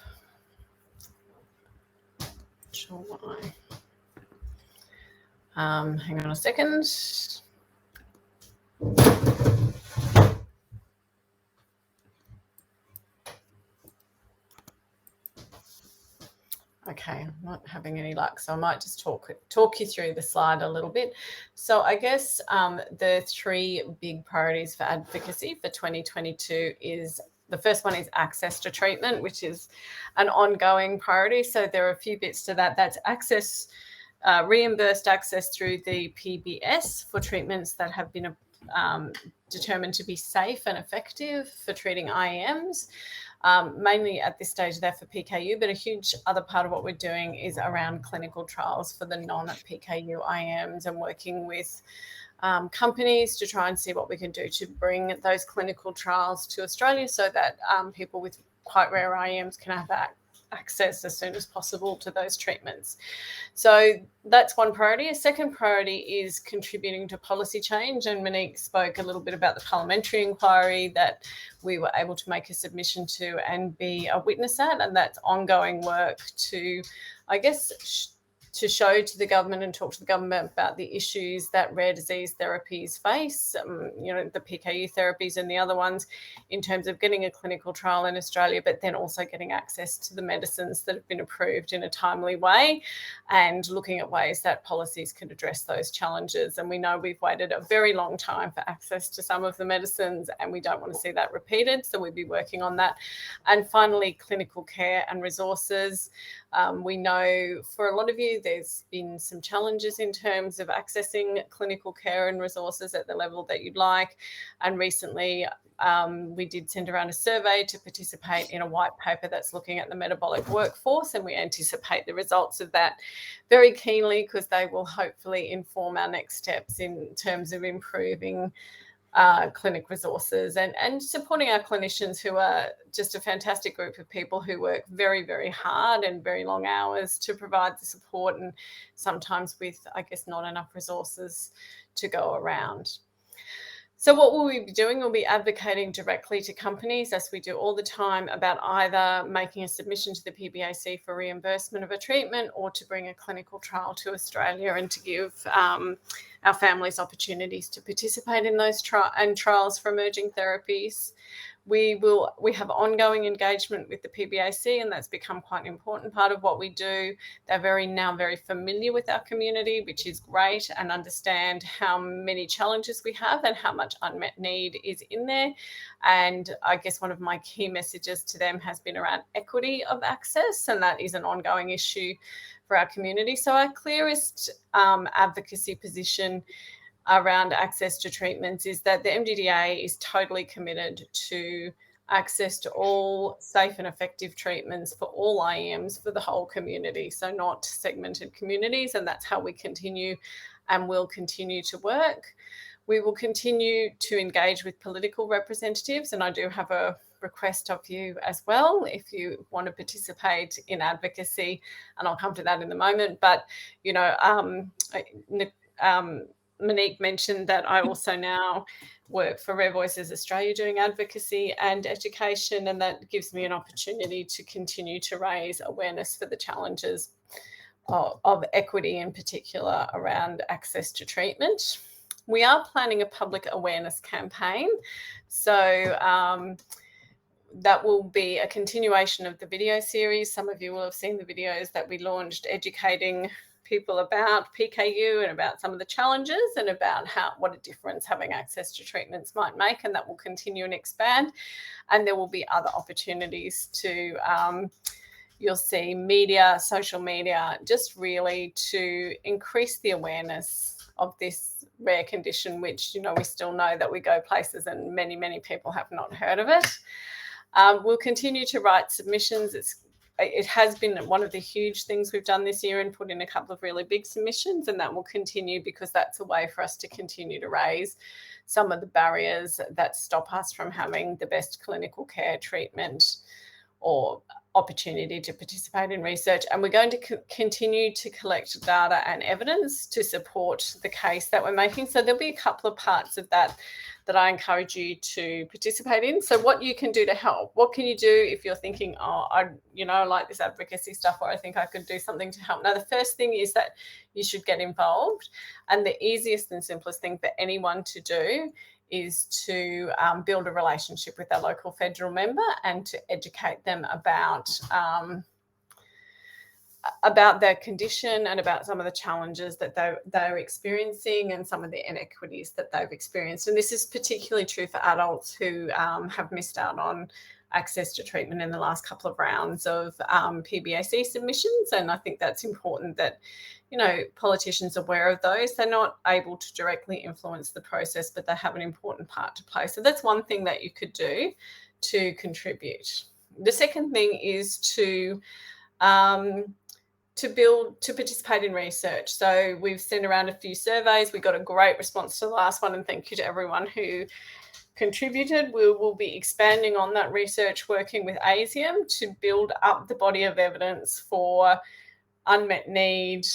Not sure why. Hang on a second. Okay, I'm not having any luck, so I might just talk you through the slide a little bit. So I guess the 3 big priorities for advocacy for 2022 is, the first one is access to treatment, which is an ongoing priority. So there are a few bits to that. That's access, reimbursed access through the PBS for treatments that have been determined to be safe and effective for treating IEMs. Mainly at this stage there for PKU, but a huge other part of what we're doing is around clinical trials for the non-PKU IEMs and working with companies to try and see what we can do to bring those clinical trials to Australia so that people with quite rare IEMs can have access as soon as possible to those treatments. So that's one priority. A second priority is contributing to policy change, and Monique spoke a little bit about the parliamentary inquiry that we were able to make a submission to and be a witness at, and that's ongoing work to, I guess, to show to the government and talk to the government about the issues that rare disease therapies face, the PKU therapies and the other ones, in terms of getting a clinical trial in Australia, but then also getting access to the medicines that have been approved in a timely way, and looking at ways that policies could address those challenges. And we know we've waited a very long time for access to some of the medicines, and we don't want to see that repeated, so we'll be working on that. And finally, clinical care and resources. We know for a lot of you there's been some challenges in terms of accessing clinical care and resources at the level that you'd like. And recently we did send around a survey to participate in a white paper that's looking at the metabolic workforce, and we anticipate the results of that very keenly, because they will hopefully inform our next steps in terms of improving clinic resources and supporting our clinicians, who are just a fantastic group of people who work very, very hard and very long hours to provide the support, and sometimes with, I guess, not enough resources to go around. So what will we be doing? We'll be advocating directly to companies, as we do all the time, about either making a submission to the PBAC for reimbursement of a treatment, or to bring a clinical trial to Australia and to give our families opportunities to participate in those trials for emerging therapies. We have ongoing engagement with the PBAC, and that's become quite an important part of what we do. They're now very familiar with our community, which is great, and understand how many challenges we have and how much unmet need is in there. And I guess one of my key messages to them has been around equity of access, and that is an ongoing issue for our community. So our clearest advocacy position around access to treatments is that the MDDA is totally committed to access to all safe and effective treatments for all IEMs for the whole community, so not segmented communities, and that's how we continue and will continue to work. We will continue to engage with political representatives, and I do have a request of you as well if you want to participate in advocacy, and I'll come to that in a moment. But Monique mentioned that I also now work for Rare Voices Australia doing advocacy and education, and that gives me an opportunity to continue to raise awareness for the challenges of equity, in particular around access to treatment. We are planning a public awareness campaign, so that will be a continuation of the video series. Some of you will have seen the videos that we launched educating people about PKU and about some of the challenges, and about what a difference having access to treatments might make, and that will continue and expand. And there will be other opportunities to, you'll see media, social media, just really to increase the awareness of this rare condition, which, we still know that we go places and many, many people have not heard of it. We'll continue to write submissions. It has been one of the huge things we've done this year, and put in a couple of really big submissions, and that will continue, because that's a way for us to continue to raise some of the barriers that stop us from having the best clinical care, treatment, or opportunity to participate in research. And we're going to continue to collect data and evidence to support the case that we're making. So there'll be a couple of parts of that I encourage you to participate in. So what you can do to help, what can you do if you're thinking, I like this advocacy stuff, or I think I could do something to help. Now, the first thing is that you should get involved. And the easiest and simplest thing for anyone to do is to build a relationship with our local federal member, and to educate them about their condition, and about some of the challenges that they're experiencing, and some of the inequities that they've experienced. And this is particularly true for adults who have missed out on access to treatment in the last couple of rounds of PBAC submissions. And I think that's important that, politicians are aware of those. They're not able to directly influence the process, but they have an important part to play. So that's one thing that you could do to contribute. The second thing is to participate in research. So we've sent around a few surveys. We got a great response to the last one, and thank you to everyone who contributed. We will be expanding on that research, working with ASIAM to build up the body of evidence for unmet need,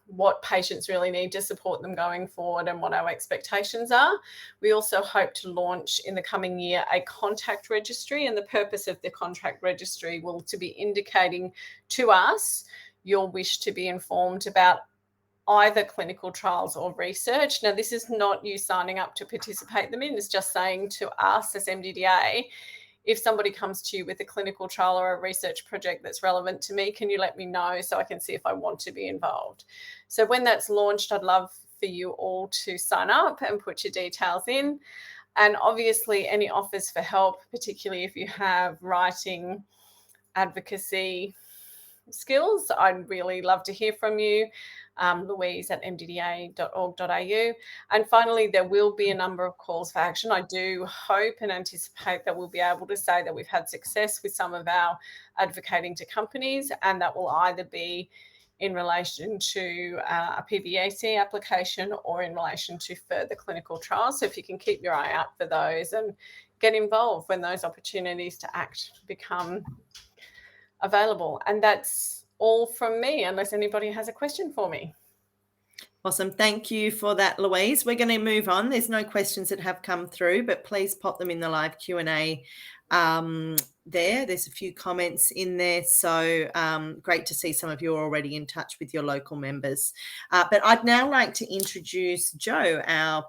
what patients really need to support them going forward, and what our expectations are. We also hope to launch in the coming year a contact registry, and the purpose of the contact registry will to be indicating to us your wish to be informed about either clinical trials or research. Now, this is not you signing up to participate them in. It's just saying to us as MDDA, if somebody comes to you with a clinical trial or a research project that's relevant to me, can you let me know so I can see if I want to be involved? So when that's launched, I'd love for you all to sign up and put your details in. And obviously any offers for help, particularly if you have writing, advocacy skills, I'd really love to hear from you. Louise at mdda.org.au. And finally, there will be a number of calls for action. I do hope and anticipate that we'll be able to say that we've had success with some of our advocating to companies, and that will either be in relation to a PVAC application or in relation to further clinical trials. So if you can keep your eye out for those and get involved when those opportunities to act become available. And that's all from me, unless anybody has a question for me. Awesome. Thank you for that, Louise. We're going to move on. There's no questions that have come through, but please pop them in the live Q&A there. There's a few comments in there. So great to see some of you are already in touch with your local members. But I'd now like to introduce Jo, our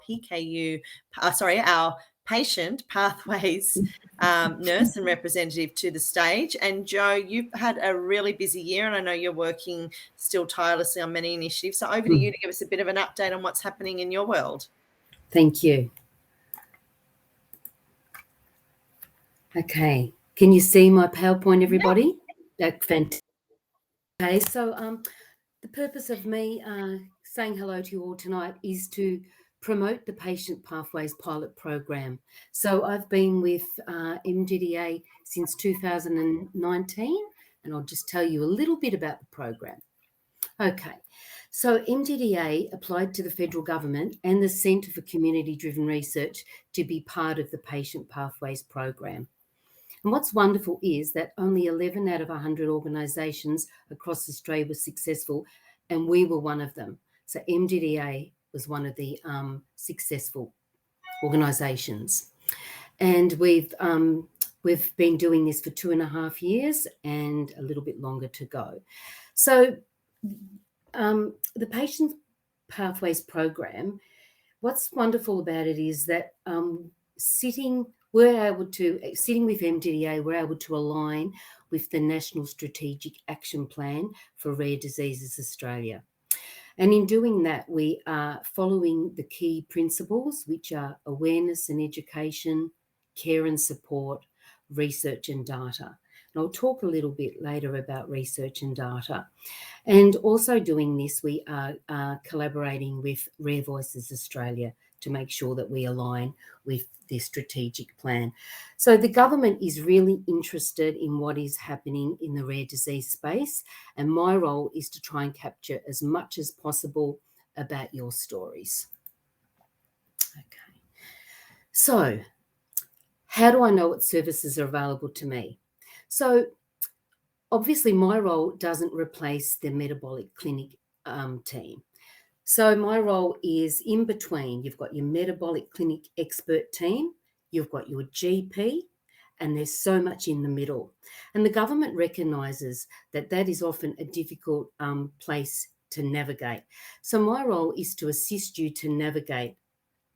our Patient Pathways nurse and representative, to the stage. And Jo, you've had a really busy year, and I know you're working still tirelessly on many initiatives. So over to you to give us a bit of an update on what's happening in your world. Thank you. Okay, can you see my PowerPoint, everybody? Yeah. That's fantastic. Okay, so the purpose of me saying hello to you all tonight is to promote the Patient Pathways pilot program. So I've been with MDDA since 2019, and I'll just tell you a little bit about the program. Okay, so MDDA applied to the federal government and the Centre for Community Driven Research to be part of the Patient Pathways program. And what's wonderful is that only 11 out of 100 organisations across Australia were successful, and we were one of them. So MDDA was one of the successful organisations. And we've been doing this for 2.5 years and a little bit longer to go. So the Patient Pathways program, what's wonderful about it is that sitting with MDDA, we're able to align with the National Strategic Action Plan for Rare Diseases Australia. And in doing that, we are following the key principles, which are awareness and education, care and support, research and data. And I'll talk a little bit later about research and data. And also doing this, we are collaborating with Rare Voices Australia to make sure that we align with the strategic plan. So the government is really interested in what is happening in the rare disease space, and my role is to try and capture as much as possible about your stories. Okay. So how do I know what services are available to me? So obviously my role doesn't replace the metabolic clinic team. So my role is in between. You've got your metabolic clinic expert team, you've got your GP, and there's so much in the middle. And the government recognises that that is often a difficult place to navigate. So my role is to assist you to navigate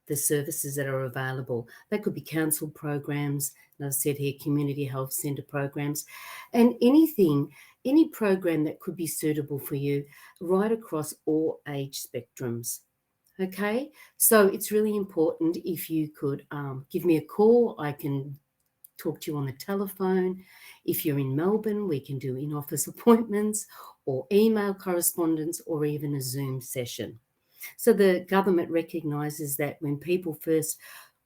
the services that are available. They could be council programs, and I've said here, community health centre programs, and any program that could be suitable for you right across all age spectrums. Okay, so it's really important if you could give me a call. I can talk to you on the telephone. If you're in Melbourne, we can do in-office appointments or email correspondence or even a Zoom session. So the government recognises that when people first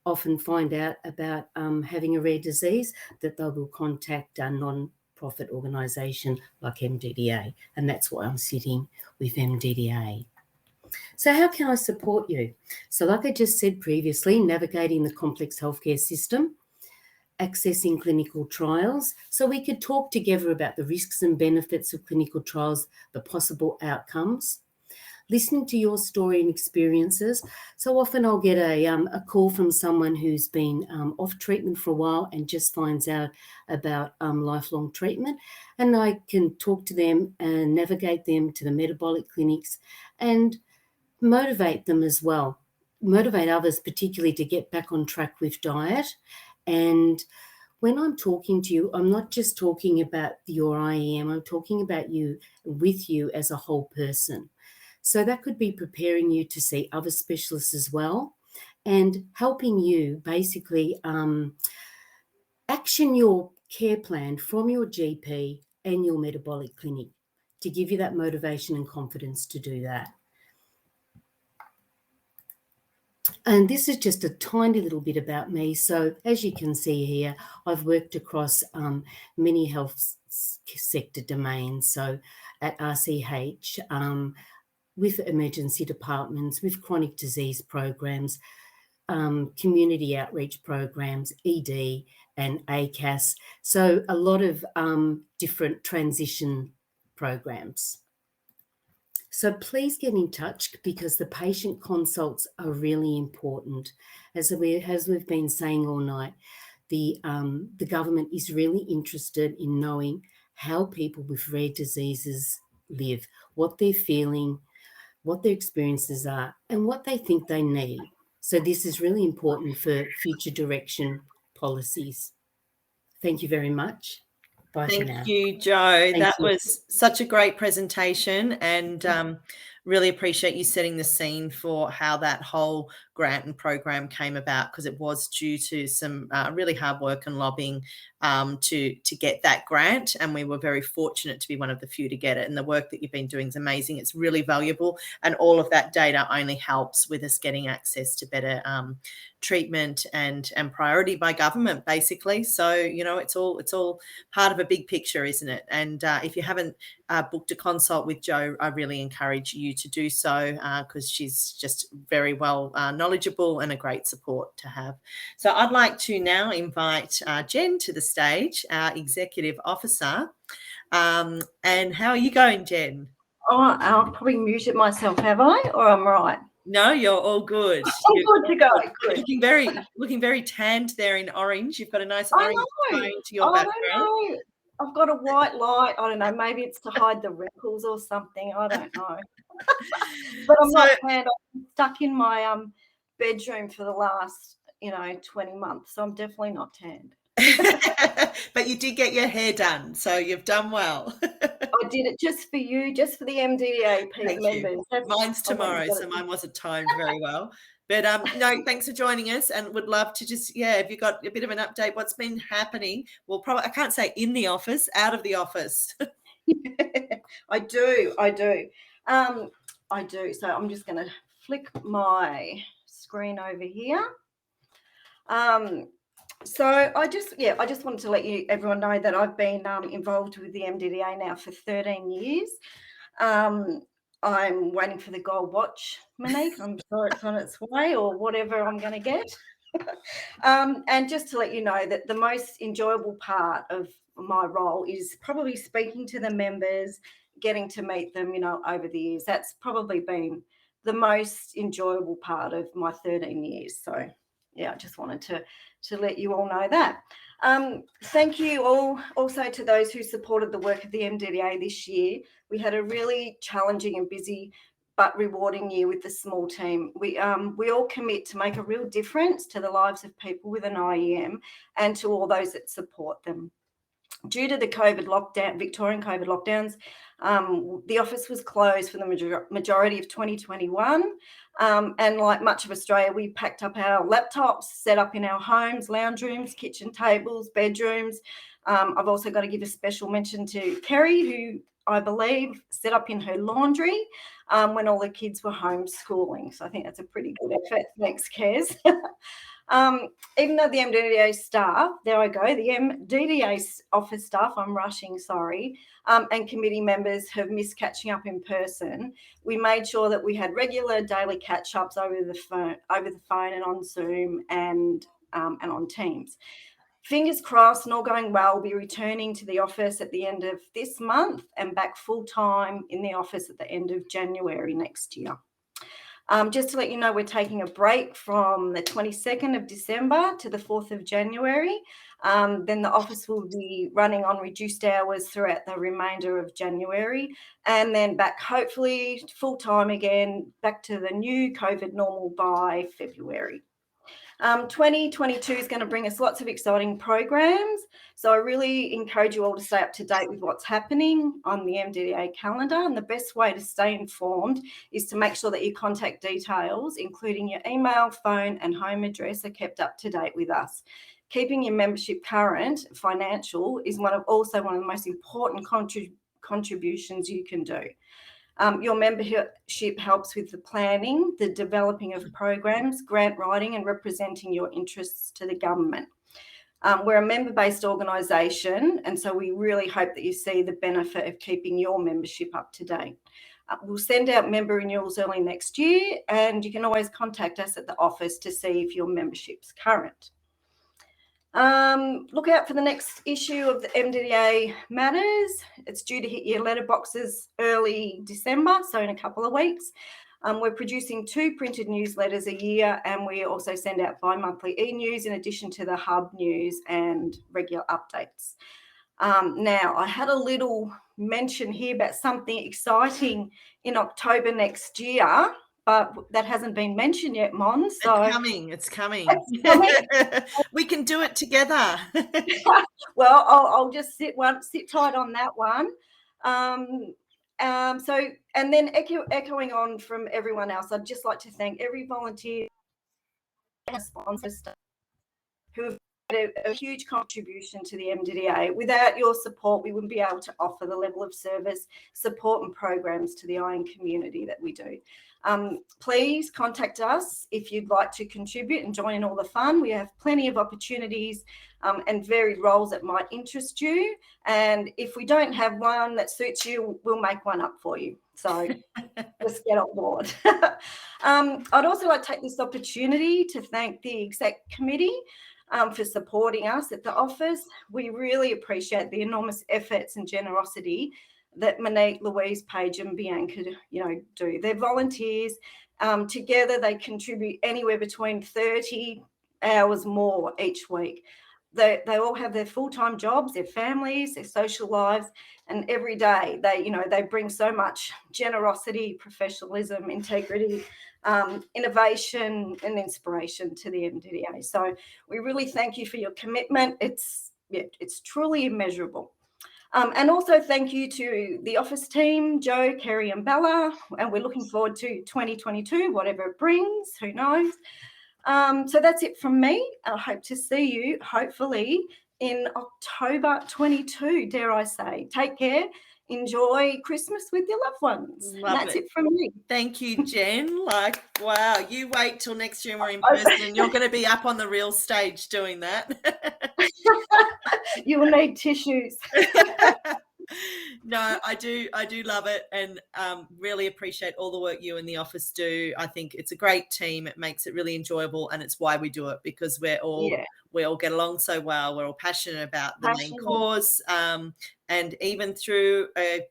often find out about having a rare disease, that they will contact a non-profit organisation like MDDA, and that's why I'm sitting with MDDA. So how can I support you? So like I just said previously, navigating the complex healthcare system, accessing clinical trials, so we could talk together about the risks and benefits of clinical trials, the possible outcomes, listening to your story and experiences. So often I'll get a call from someone who's been off treatment for a while and just finds out about lifelong treatment, and I can talk to them and navigate them to the metabolic clinics and motivate them as well, motivate others particularly to get back on track with diet. And when I'm talking to you, I'm not just talking about your IEM, I'm talking about you, with you as a whole person. So that could be preparing you to see other specialists as well, and helping you basically action your care plan from your GP and your metabolic clinic to give you that motivation and confidence to do that. And this is just a tiny little bit about me. So as you can see here, I've worked across many health sector domains. So at RCH, with emergency departments, with chronic disease programs, community outreach programs, ED and ACAS. So a lot of different transition programs. So please get in touch, because the patient consults are really important. As we've been saying all night, the government is really interested in knowing how people with rare diseases live, what they're feeling, what their experiences are, and what they think they need. So this is really important for future direction policies. Thank you very much. Bye for now. Thank you, Jo. Thank That you. was such a great presentation, and really appreciate you setting the scene for how that whole grant and program came about, because it was due to some really hard work and lobbying to get that grant, and we were very fortunate to be one of the few to get it. And the work that you've been doing is amazing. It's really valuable, and all of that data only helps with us getting access to better treatment and priority by government, basically. So it's all part of a big picture, isn't it? And if you haven't booked a consult with Jo, I really encourage you to do so, because she's just very well knowledgeable and a great support to have. So I'd like to now invite Jen to the stage, our Executive Officer. And how are you going, Jen? Oh, I'll probably muted myself, have I? Or I'm right? No, you're all good. I'm good to go. Good. Looking very tanned there in orange. You've got a nice I orange know. tone to your background. I don't know. I've got a white light. I don't know. Maybe it's to hide the wrinkles or something. I don't know. But I'm not tanned. I'm stuck in my bedroom for the last 20 months. So I'm definitely not tanned. But you did get your hair done, so you've done well. I did it just for you, just for the Mdda members. Mine's tomorrow, so mine wasn't timed very well. But no, thanks for joining us, and would love to just, have you got a bit of an update? What's been happening? Well, probably I can't say in the office, out of the office. I do. I do. So I'm just going to flick my screen over here. So I just wanted to let everyone know that I've been involved with the Mdda now for 13 years. I'm waiting for the gold watch, Monique. I'm sure it's on its way, or whatever I'm going to get. And just to let you know that the most enjoyable part of my role is probably speaking to the members, getting to meet them, over the years. That's probably been the most enjoyable part of my 13 years. So, I just wanted to let you all know that. Thank you all also to those who supported the work of the Mdda this year. We had a really challenging and busy but rewarding year with the small team. We all commit to make a real difference to the lives of people with an IEM and to all those that support them. Due to the Victorian COVID lockdowns, the office was closed for the majority of 2021. And like much of Australia, we packed up our laptops, set up in our homes, lounge rooms, kitchen tables, bedrooms. I've also got to give a special mention to Kerry, who I believe set up in her laundry when all the kids were homeschooling. So I think that's a pretty good effort. Thanks, Kez. Even though the Mdda staff, the Mdda office staff, I'm rushing, sorry, and committee members have missed catching up in person, we made sure that we had regular daily catch-ups over the phone and on Zoom and on Teams. Fingers crossed and all going well, we'll be returning to the office at the end of this month and back full-time in the office at the end of January next year. Just to let you know, we're taking a break from the 22nd of December to the 4th of January. Then the office will be running on reduced hours throughout the remainder of January, and then back hopefully full-time again, back to the new COVID normal by February. 2022 is going to bring us lots of exciting programs. So I really encourage you all to stay up to date with what's happening on the MDDA calendar. And the best way to stay informed is to make sure that your contact details, including your email, phone, and home address, are kept up to date with us. Keeping your membership current, financial, is also one of the most important contributions you can do. Your membership helps with the planning, the developing of programs, grant writing, and representing your interests to the government. We're a member-based organisation, and so we really hope that you see the benefit of keeping your membership up to date. We'll send out member renewals early next year, and you can always contact us at the office to see if your membership's current. Look out for the next issue of the MDDA Matters. It's due to hit your letterboxes early December, so in a couple of weeks. We're producing 2 printed newsletters a year, and we also send out bi-monthly e-news in addition to the hub news and regular updates. Now, I had a little mention here about something exciting in October next year, but that hasn't been mentioned yet, Mon. So It's coming. We can do it together. Well, I'll just sit tight on that one. So, and then echoing on from everyone else, I'd just like to thank every volunteer and sponsors who have made a huge contribution to the MDDA. Without your support, we wouldn't be able to offer the level of service, support, and programs to the IN community that we do. Please contact us if you'd like to contribute and join in all the fun. We have plenty of opportunities and varied roles that might interest you. And if we don't have one that suits you, we'll make one up for you. So just get on board. I'd also like to take this opportunity to thank the Exec Committee for supporting us at the office. We really appreciate the enormous efforts and generosity that Monique, Louise, Paige, and Bianca, do. They're volunteers. Together, they contribute anywhere between 30 hours more each week. They all have their full-time jobs, their families, their social lives, and every day they bring so much generosity, professionalism, integrity, innovation, and inspiration to the MDDA. So we really thank you for your commitment. It's truly immeasurable. And also thank you to the office team, Joe, Kerry, and Bella. And we're looking forward to 2022, whatever it brings, who knows. So that's it from me. I hope to see you, hopefully, in October 22, dare I say. Take care. Enjoy Christmas with your loved ones. That's it from me. Thank you, Jen. Wow, you wait till next year when we're in person and you're going to be up on the real stage doing that. You will need tissues. No, I do love it, and really appreciate all the work you and the office do. I think it's a great team. It makes it really enjoyable, and it's why we do it, because we all get along so well. We're all passionate about the main cause, and even through a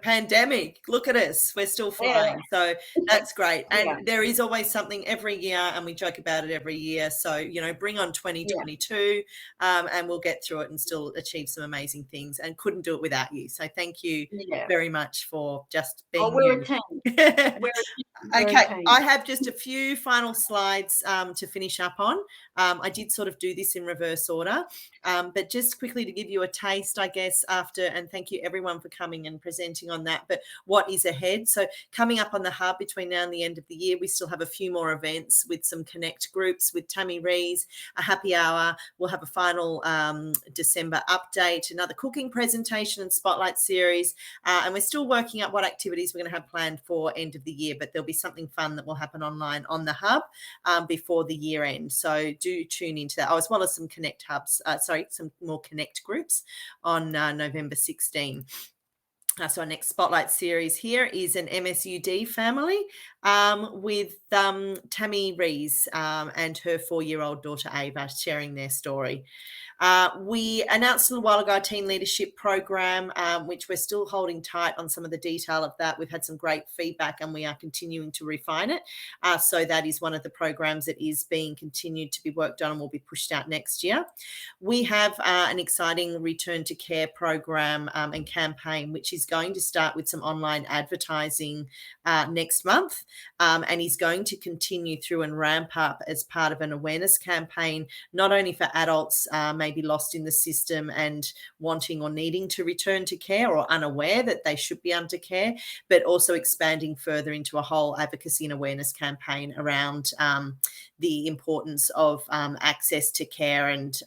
pandemic, look at us, we're still flying. So that's great. And there is always something every year, and we joke about it every year. So bring on 2022, and we'll get through it and still achieve some amazing things, and couldn't do it without you. So thank you very much for just being we're a team. Okay, I have just a few final slides to finish up on. I did sort of do this in reverse order, but just quickly to give you a taste, I guess, after, and thank you everyone for coming and presenting on that, but what is ahead. So coming up on the hub between now and the end of the year, we still have a few more events with some connect groups with Tammy Rees, a happy hour. We'll have a final December update, another cooking presentation and spotlight series, and we're still working out what activities we're going to have planned for end of the year, but there'll be something fun that will happen online on the hub before the year end. So do tune into that, as well as some connect hubs, some more connect groups on November 16. So our next spotlight series here is an MSUD family with Tammy Rees and her 4-year-old daughter Ava sharing their story. We announced a little while ago a teen leadership program, which we're still holding tight on some of the detail of that. We've had some great feedback and we are continuing to refine it. So that is one of the programs that is being continued to be worked on and will be pushed out next year. We have an exciting return to care program and campaign, which is going to start with some online advertising next month, and is going to continue through and ramp up as part of an awareness campaign, not only for adults maybe lost in the system and wanting or needing to return to care or unaware that they should be under care, but also expanding further into a whole advocacy and awareness campaign around the importance of access to care and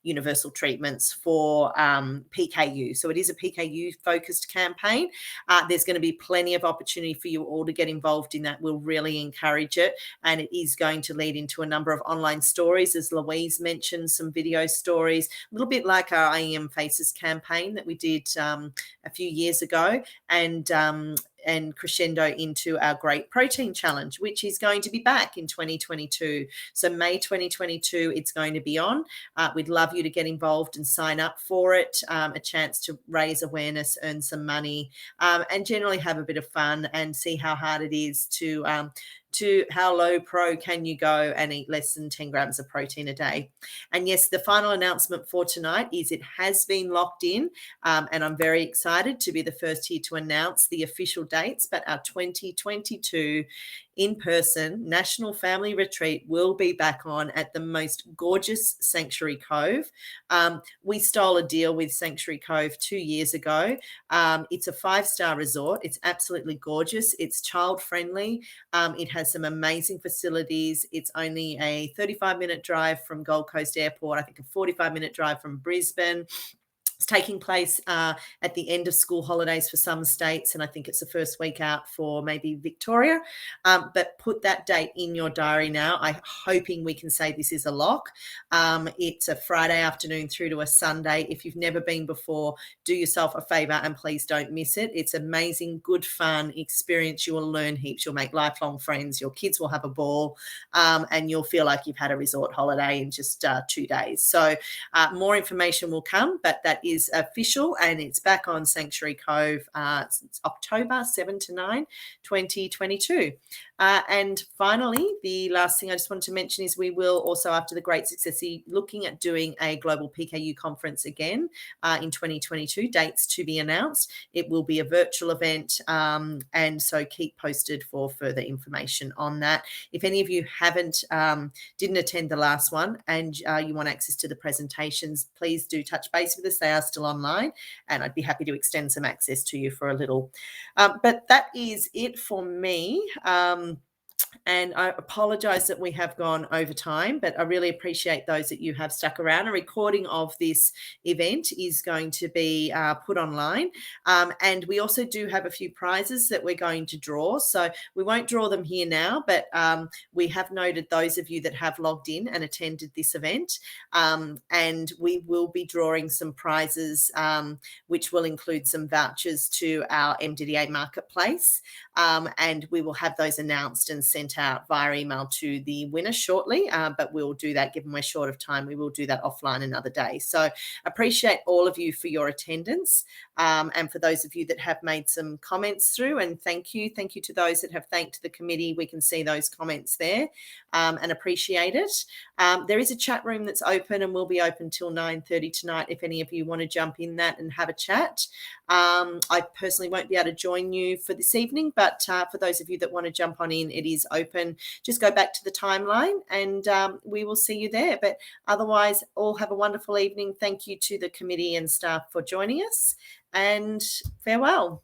universal treatments for PKU. So it is a PKU focused campaign. There's going to be plenty of opportunity for you all to get involved in that. We'll really encourage it. And it is going to lead into a number of online stories, as Louise mentioned, some video stories, a little bit like our IEM Faces campaign that we did a few years ago, and crescendo into our Great Protein Challenge, which is going to be back in 2022. So May 2022, it's going to be on. We'd love you to get involved and sign up for it, a chance to raise awareness, earn some money, and generally have a bit of fun and see how hard it is to how low pro can you go and eat less than 10 grams of protein a day. And yes, the final announcement for tonight is it has been locked in, and I'm very excited to be the first here to announce the official dates, but our 2022 in-person National Family Retreat will be back on at the most gorgeous Sanctuary Cove. We stole a deal with Sanctuary Cove 2 years ago. It's a 5-star resort. It's absolutely gorgeous. It's child-friendly. It has some amazing facilities. It's only a 35-minute drive from Gold Coast Airport, I think a 45-minute drive from Brisbane. It's taking place at the end of school holidays for some states, and I think it's the first week out for maybe Victoria. But put that date in your diary now. I'm hoping we can say this is a lock. It's a Friday afternoon through to a Sunday. If you've never been before, do yourself a favour and please don't miss it. It's amazing, good fun experience. You will learn heaps. You'll make lifelong friends. Your kids will have a ball, and you'll feel like you've had a resort holiday in just 2 days. So more information will come, but that is official and it's back on Sanctuary Cove. It's October 7 to 9, 2022. And finally, the last thing I just wanted to mention is we will also, after the Great Success, looking at doing a global PKU conference again in 2022, dates to be announced. It will be a virtual event, and so keep posted for further information on that. If any of you didn't attend the last one and you want access to the presentations, please do touch base with us. They are still online and I'd be happy to extend some access to you for a little. But that is it for me. And I apologize that we have gone over time, but I really appreciate those that you have stuck around. A recording of this event is going to be put online. And we also do have a few prizes that we're going to draw. So we won't draw them here now, but we have noted those of you that have logged in and attended this event. And we will be drawing some prizes, which will include some vouchers to our Mdda marketplace. And we will have those announced and sent out via email to the winner shortly, but we'll do that, given we're short of time, we will do that offline another day. So appreciate all of you for your attendance, and for those of you that have made some comments through, and thank you to those that have thanked the committee. We can see those comments there, and appreciate it. There is a chat room that's open and will be open till 9:30 tonight if any of you want to jump in that and have a chat. I personally won't be able to join you for this evening, but for those of you that want to jump on in, it is open. Just go back to the timeline and we will see you there. But otherwise, all have a wonderful evening. Thank you to the committee and staff for joining us, and farewell.